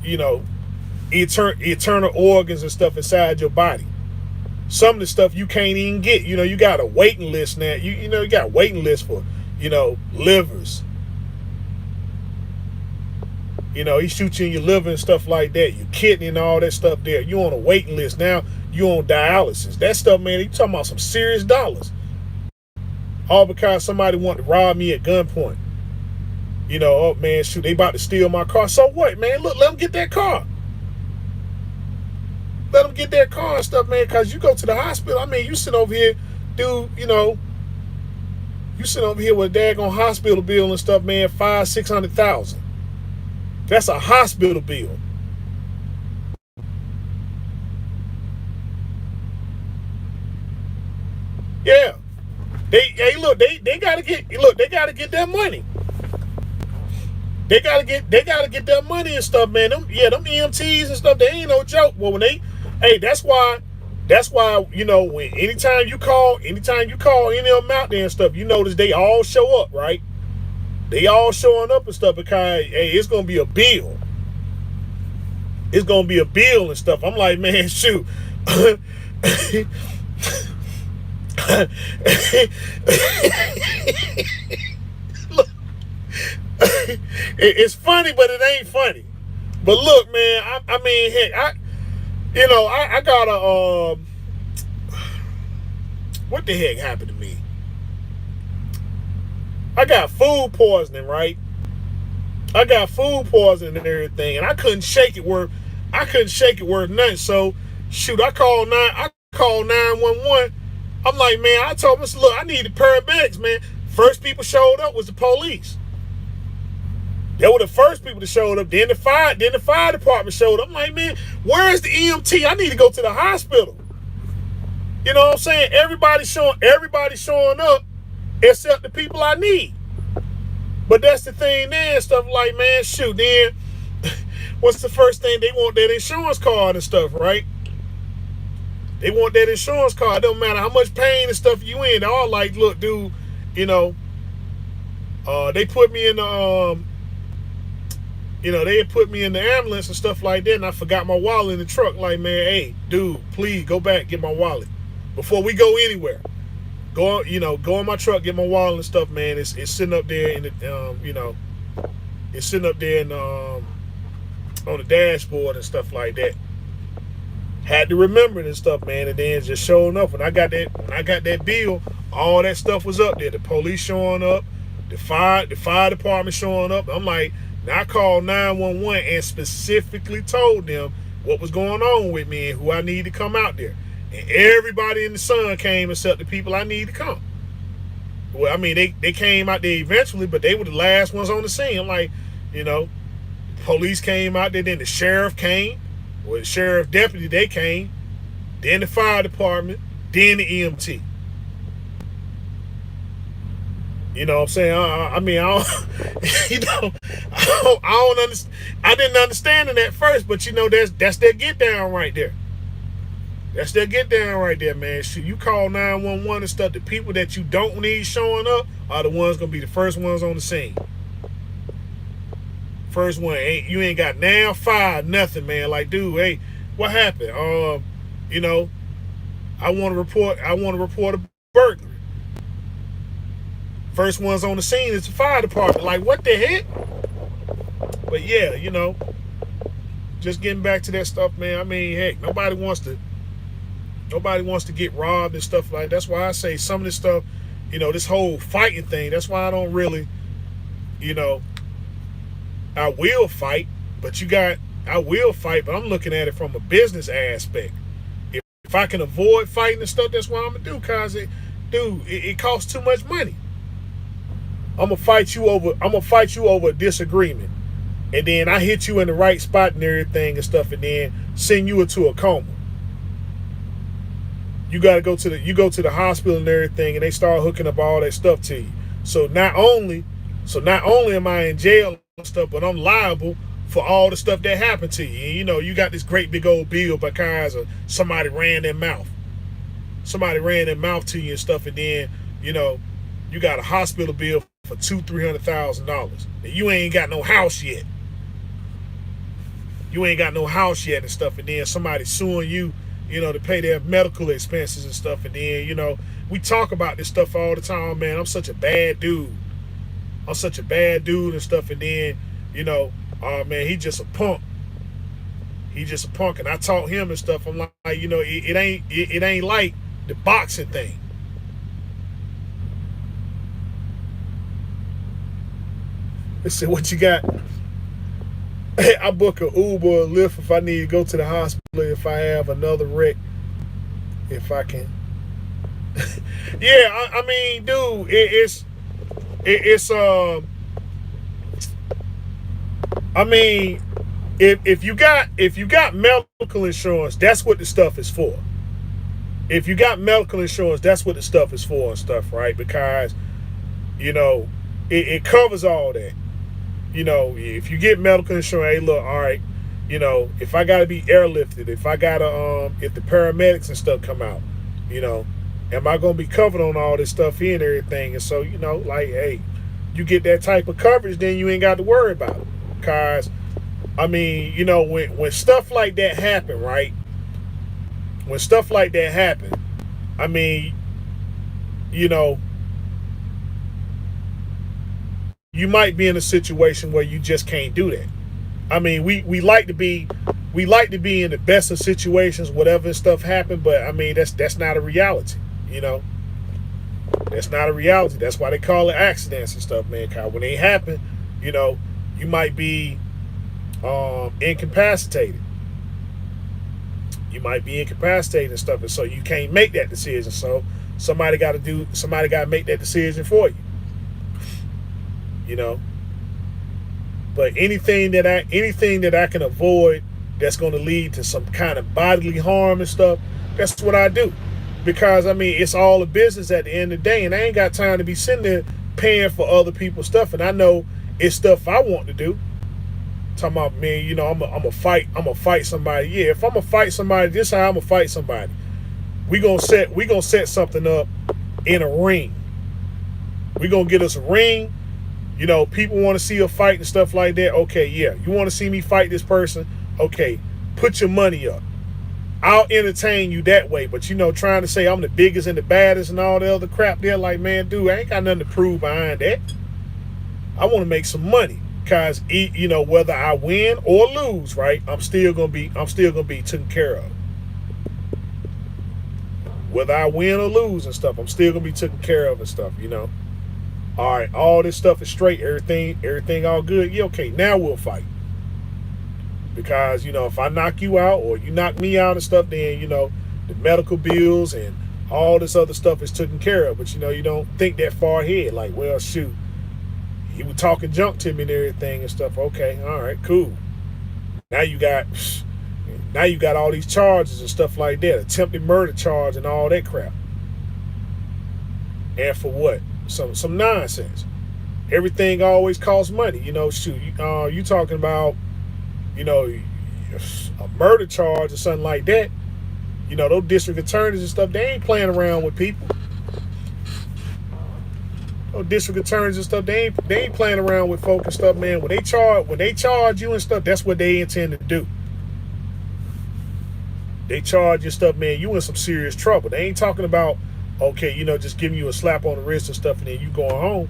Speaker 1: eternal organs and stuff inside your body. Some of the stuff you can't even get. You got a waiting list now. You got a waiting list for, livers. He shoots you in your liver and stuff like that. Your kidney and all that stuff there. You on a waiting list now. You on dialysis. That stuff, man, you talking about some serious dollars. All because somebody wanted to rob me at gunpoint. Oh man, shoot, they about to steal my car. So what, man? Look, let them get that car. Let them get that car and stuff, man, because you go to the hospital. I mean, you sit over here, dude, you sit over here with a daggone hospital bill and stuff, man, $500,000-$600,000. That's a hospital bill. Yeah. They gotta get their money. They gotta get their money and stuff, man. Them EMTs and stuff, they ain't no joke. Well, that's why, when anytime you call any of them out there and stuff, you notice they all show up, right? They all showing up and stuff because, hey, it's gonna be a bill. It's gonna be a bill and stuff. I'm like, man, shoot. Look, it's funny, but it ain't funny. But look, man, I mean, heck, I got a what the heck happened to me? I got food poisoning, right? I got food poisoning and everything, and I couldn't shake it worth nothing. So, shoot, I called 911. I'm like, man, I told him, look, I need the paramedics, man. First people showed up was the police. They were the first people that showed up. Then the fire department showed up. I'm like, man, where's the EMT? I need to go to the hospital. You know what I'm saying? Everybody showing up except the people I need. But that's the thing there and stuff, like, man, shoot, then what's the first thing? They want that insurance card and stuff, right? They want that insurance card. It don't matter how much pain and stuff you in. They're all like, look, dude, they put me in the they put me in the ambulance and stuff like that, and I forgot my wallet in the truck. Like, man, hey, dude, please go back, get my wallet before we go anywhere. Go in my truck, get my wallet and stuff, man. It's sitting up there in the it's sitting up there in on the dashboard and stuff like that. Had to remember it and stuff, man, and then just showing up. When I got that bill, all that stuff was up there. The police showing up, the fire department showing up. I'm like, now I called 911 and specifically told them what was going on with me and who I need to come out there. And everybody in the sun came except the people I need to come. Well, I mean, they came out there eventually, but they were the last ones on the scene. I'm like, police came out there, then the sheriff came. Well, the sheriff deputy, they came. Then the fire department, then the EMT. You know what I'm saying? I mean, I don't understand. I didn't understand it at first, but that's their get down right there. That's their get down right there, man. Shoot, you call 911 and stuff. The people that you don't need showing up are the ones gonna be the first ones on the scene. First one, you ain't got now five nothing, man. Like, dude, hey, what happened? I want to report a burglary. First ones on the scene is the fire department. Like, what the heck? But yeah, just getting back to that stuff, man. I mean, heck, nobody wants to get robbed and stuff like that. That's why I say some of this stuff, this whole fighting thing. That's why I don't really, you know, I will fight, but I will fight, but I'm looking at it from a business aspect. If I can avoid fighting and stuff, that's what I'm gonna do. Cause it costs too much money. I'm gonna fight you over a disagreement, and then I hit you in the right spot and everything and stuff, and then send you into a coma. You go to the hospital and everything, and they start hooking up all that stuff to you. So not only am I in jail and stuff, but I'm liable for all the stuff that happened to you. And you got this great big old bill because of somebody ran their mouth. Somebody ran their mouth to you and stuff, and then, you got a hospital bill for $200,000-$300,000. And you ain't got no house yet. You ain't got no house yet and stuff, and then somebody suing you, to pay their medical expenses and stuff. And then, we talk about this stuff all the time, man. I'm such a bad dude. I'm such a bad dude and stuff. And then, oh man, he just a punk. He just a punk. And I taught him and stuff. I'm like, it ain't like the boxing thing. They said, what you got? I book an Uber or Lyft if I need to go to the hospital, if I have another wreck, if I can. Yeah, I mean, dude, I mean, if you got medical insurance, that's what the stuff is for. If you got medical insurance, that's what the stuff is for and stuff, right? Because, it covers all that. If you get medical insurance, hey, look, all right, if I gotta be airlifted, if the paramedics and stuff come out, am I gonna be covered on all this stuff here and everything? And so, like, hey, you get that type of coverage, then you ain't got to worry about it. Cause, I mean, when stuff like that happen, right? When stuff like that happen, I mean, you might be in a situation where you just can't do that. I mean, we like to be in the best of situations, whatever stuff happen, but I mean that's not a reality, That's not a reality. That's why they call it accidents and stuff, man. Cause when they happen, you might be incapacitated. You might be incapacitated and stuff, and so you can't make that decision. So somebody got to make that decision for you. But anything that I can avoid that's going to lead to some kind of bodily harm and stuff, that's what I do. Because I mean, it's all a business at the end of the day, and I ain't got time to be sitting there paying for other people's stuff. And I know it's stuff I want to do. Talking about, man, I'm a fight somebody. Yeah, if I'm gonna fight somebody, this is how I'm gonna fight somebody. We gonna set something up in a ring. We gonna get us a ring. People want to see a fight and stuff like that. Okay, yeah. You want to see me fight this person? Okay, put your money up. I'll entertain you that way. But, trying to say I'm the biggest and the baddest and all the other crap there, like, man, dude, I ain't got nothing to prove behind that. I want to make some money. Because, whether I win or lose, right, I'm still gonna be taken care of. Whether I win or lose and stuff, I'm still gonna be taken care of and stuff, All right, all this stuff is straight, everything all good. Yeah, okay, now we'll fight. Because, if I knock you out or you knock me out and stuff, then, the medical bills and all this other stuff is taken care of. But, you don't think that far ahead. Like, well, shoot, he was talking junk to me and everything and stuff. Okay, all right, cool. Now you got all these charges and stuff like that. Attempted murder charge and all that crap. And for what? Some nonsense. Everything always costs money. Shoot, you talking about, a murder charge or something like that. Those district attorneys and stuff, they ain't playing around with people. Those district attorneys and stuff, they ain't playing around with folk and stuff, man. When they charge you and stuff, that's what they intend to do. They charge you stuff, man, you in some serious trouble. They ain't talking about, okay, just giving you a slap on the wrist and stuff and then you going home.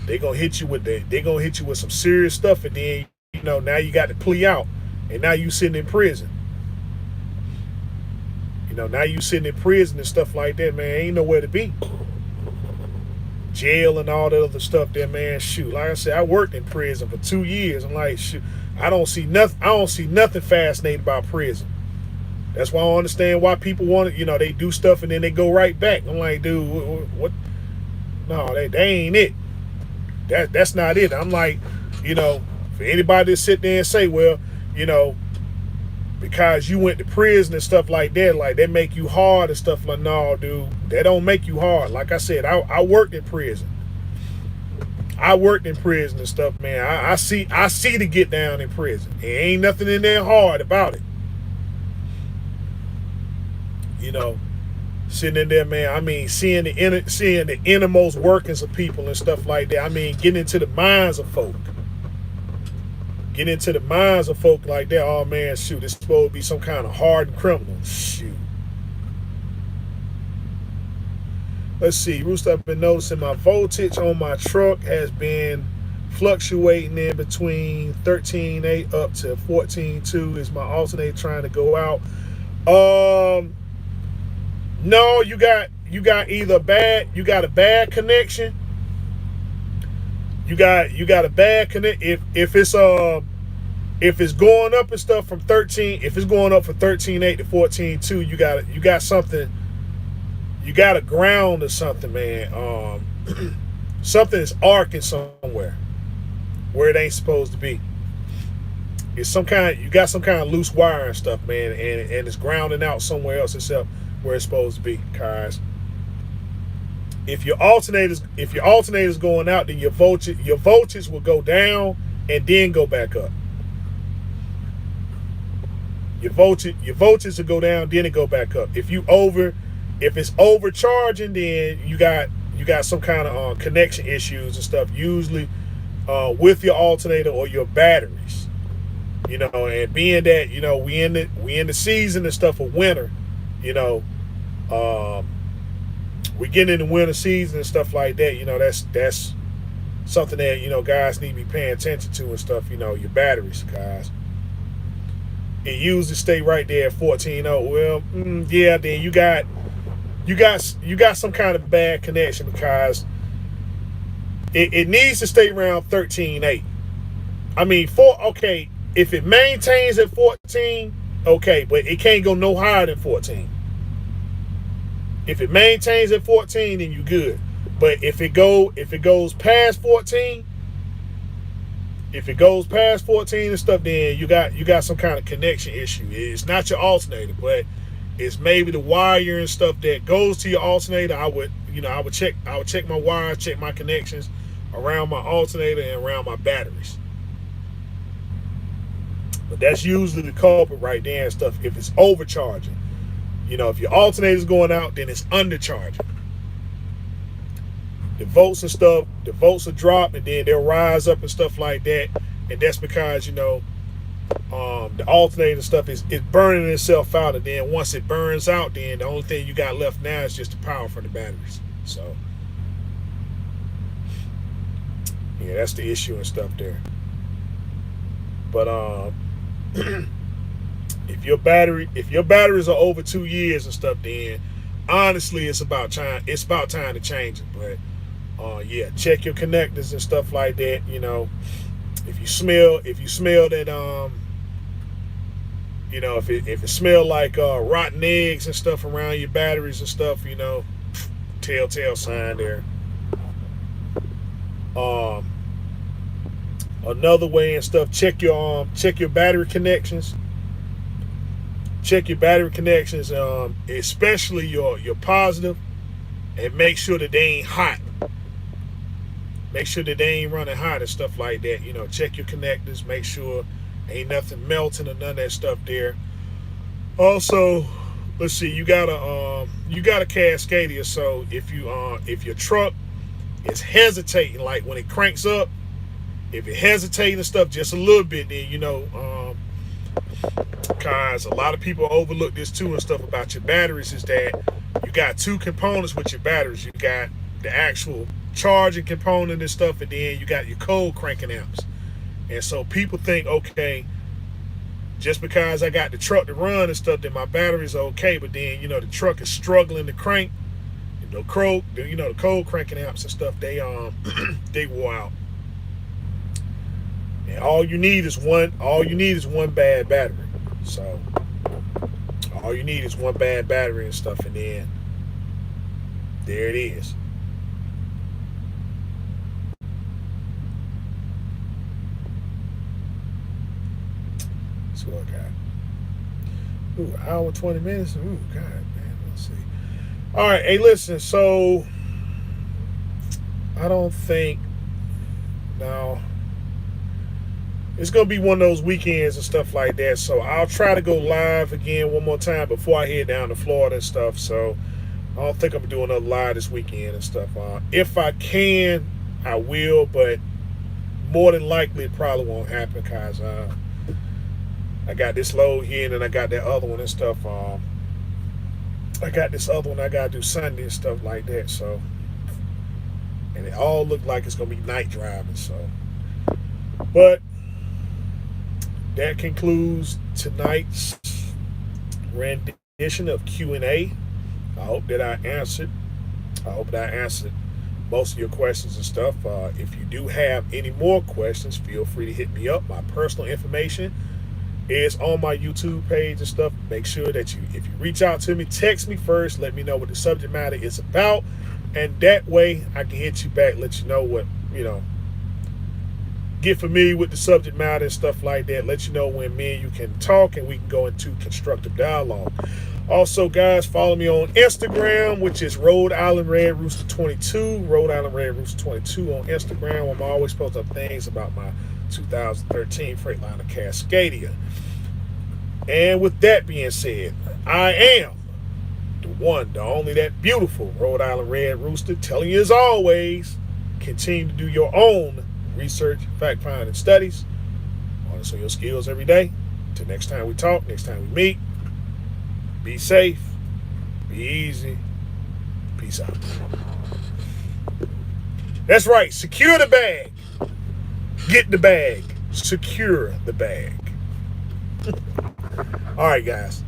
Speaker 1: They gonna hit you with that. They gonna hit you with some serious stuff, and then now you got to plea out, and now you sitting in prison. Now you sitting in prison and stuff like that, man. Ain't nowhere to be. Jail and all that other stuff there, man. Shoot, like I said, I worked in prison for 2 years. I'm like, shoot, I don't see nothing fascinating about prison. That's why I don't understand why people want it. They do stuff and then they go right back. I'm like, dude, what? No, they ain't it. That's not it. I'm like, for anybody to sit there and say, well, because you went to prison and stuff like that make you hard and stuff like, no, dude, that don't make you hard. Like I said, I worked in prison. I worked in prison and stuff, man. I see to get down in prison. There ain't nothing in there hard about it. Sitting in there, man. I mean, seeing the innermost workings of people and stuff like that. I mean, getting into the minds of folk. Get into the minds of folk like that. Oh man, shoot, it's supposed to be some kind of hardened criminal. Shoot. Let's see. Rooster, I've been noticing my voltage on my truck has been fluctuating in between 13.8 up to 14.2. Is my alternator trying to go out? No, you got either you got a bad connection. You got a bad connect. If it's going up and stuff from 13, if it's going up from 13.8 to 14.2, you got something. You got a ground or something, man. Something is arcing somewhere where it ain't supposed to be. It's you got some kind of loose wire and stuff, man, and it's grounding out somewhere else except where it's supposed to be, guys. If your alternator's going out, then your voltage will go down and then go back up. Your voltage will go down, then it go back up. If it's overcharging, then you got some kind of connection issues and stuff. Usually with your alternator or your batteries. And being that we in the season and stuff of winter, we get in the winter season and stuff like that. That's something that guys need to be paying attention to and stuff. Your batteries, guys. It usually stay right there at 14.0. Well, yeah, then you got some kind of bad connection because it needs to stay around 13.8. I mean, okay, if it maintains at 14, okay, but it can't go no higher than 14. If it maintains at 14, then you good. But if it goes past 14, and stuff, then you got some kind of connection issue. It's not your alternator, but it's maybe the wire and stuff that goes to your alternator. I would check my wires, check my connections around my alternator and around my batteries. But that's usually the culprit right there and stuff. If it's overcharging. If your alternator's going out, then it's undercharging. The volts will drop and then they'll rise up and stuff like that. And that's because, the alternator stuff is burning itself out. And then once it burns out, then the only thing you got left now is just the power from the batteries. So, yeah, that's the issue and stuff there. But, if your batteries are over 2 years and stuff, then honestly it's about time to change it. But yeah, check your connectors and stuff like that. If you smell that if it smell like rotten eggs and stuff around your batteries and stuff, telltale sign there. Another way and stuff, check your battery connections. Check your battery connections, especially your positive, and make sure that they ain't hot. Make sure that they ain't running hot and stuff like that. Check your connectors, make sure ain't nothing melting or none of that stuff there. Also, let's see, you got a Cascadia, so if your truck is hesitating, like when it cranks up, if it hesitates and stuff just a little bit, then because a lot of people overlook this too and stuff about your batteries, is that you got two components with your batteries. You got the actual charging component and stuff, and then you got your cold cranking amps. And so people think, okay, just because I got the truck to run and stuff, then my battery's okay. But then, the truck is struggling to crank. The cold cranking amps and stuff, they they wore out. And all you need is one bad battery. So all you need is one bad battery and stuff, and then there it is. That's what I got. Ooh, hour 20 minutes. Ooh, God, man. Let's see. All right, hey, listen. So I don't think now it's gonna be one of those weekends and stuff like that. So I'll try to go live again one more time before I head down to Florida and stuff. So I don't think I'm doing another live this weekend and stuff. If I can, I will, but more than likely it probably won't happen because I got this load here and then I got that other one and stuff. I got this other one I gotta do Sunday and stuff like that. So, and it all looked like it's gonna be night driving. So, but that concludes tonight's rendition of Q&A. I hope that I answered most of your questions and stuff. If you do have any more questions, feel free to hit me up. My personal information is on my YouTube page and stuff. Make sure that if you reach out to me, text me first. Let me know what the subject matter is about, and that way I can hit you back, let you know what get familiar with the subject matter and stuff like that. Let you know when me and you can talk and we can go into constructive dialogue. Also, guys, follow me on Instagram, which is Rhode Island Red Rooster 22. Rhode Island Red Rooster 22 on Instagram. I'm always posting up things about my 2013 Freightliner Cascadia. And with that being said, I am the one, the only, that beautiful Rhode Island Red Rooster, telling you as always, continue to do your own research, fact finding studies, harness your skills every day. Until next time we talk, next time we meet, be safe, be easy, peace out. That's right, secure the bag. Get the bag. Secure the bag. All right, guys.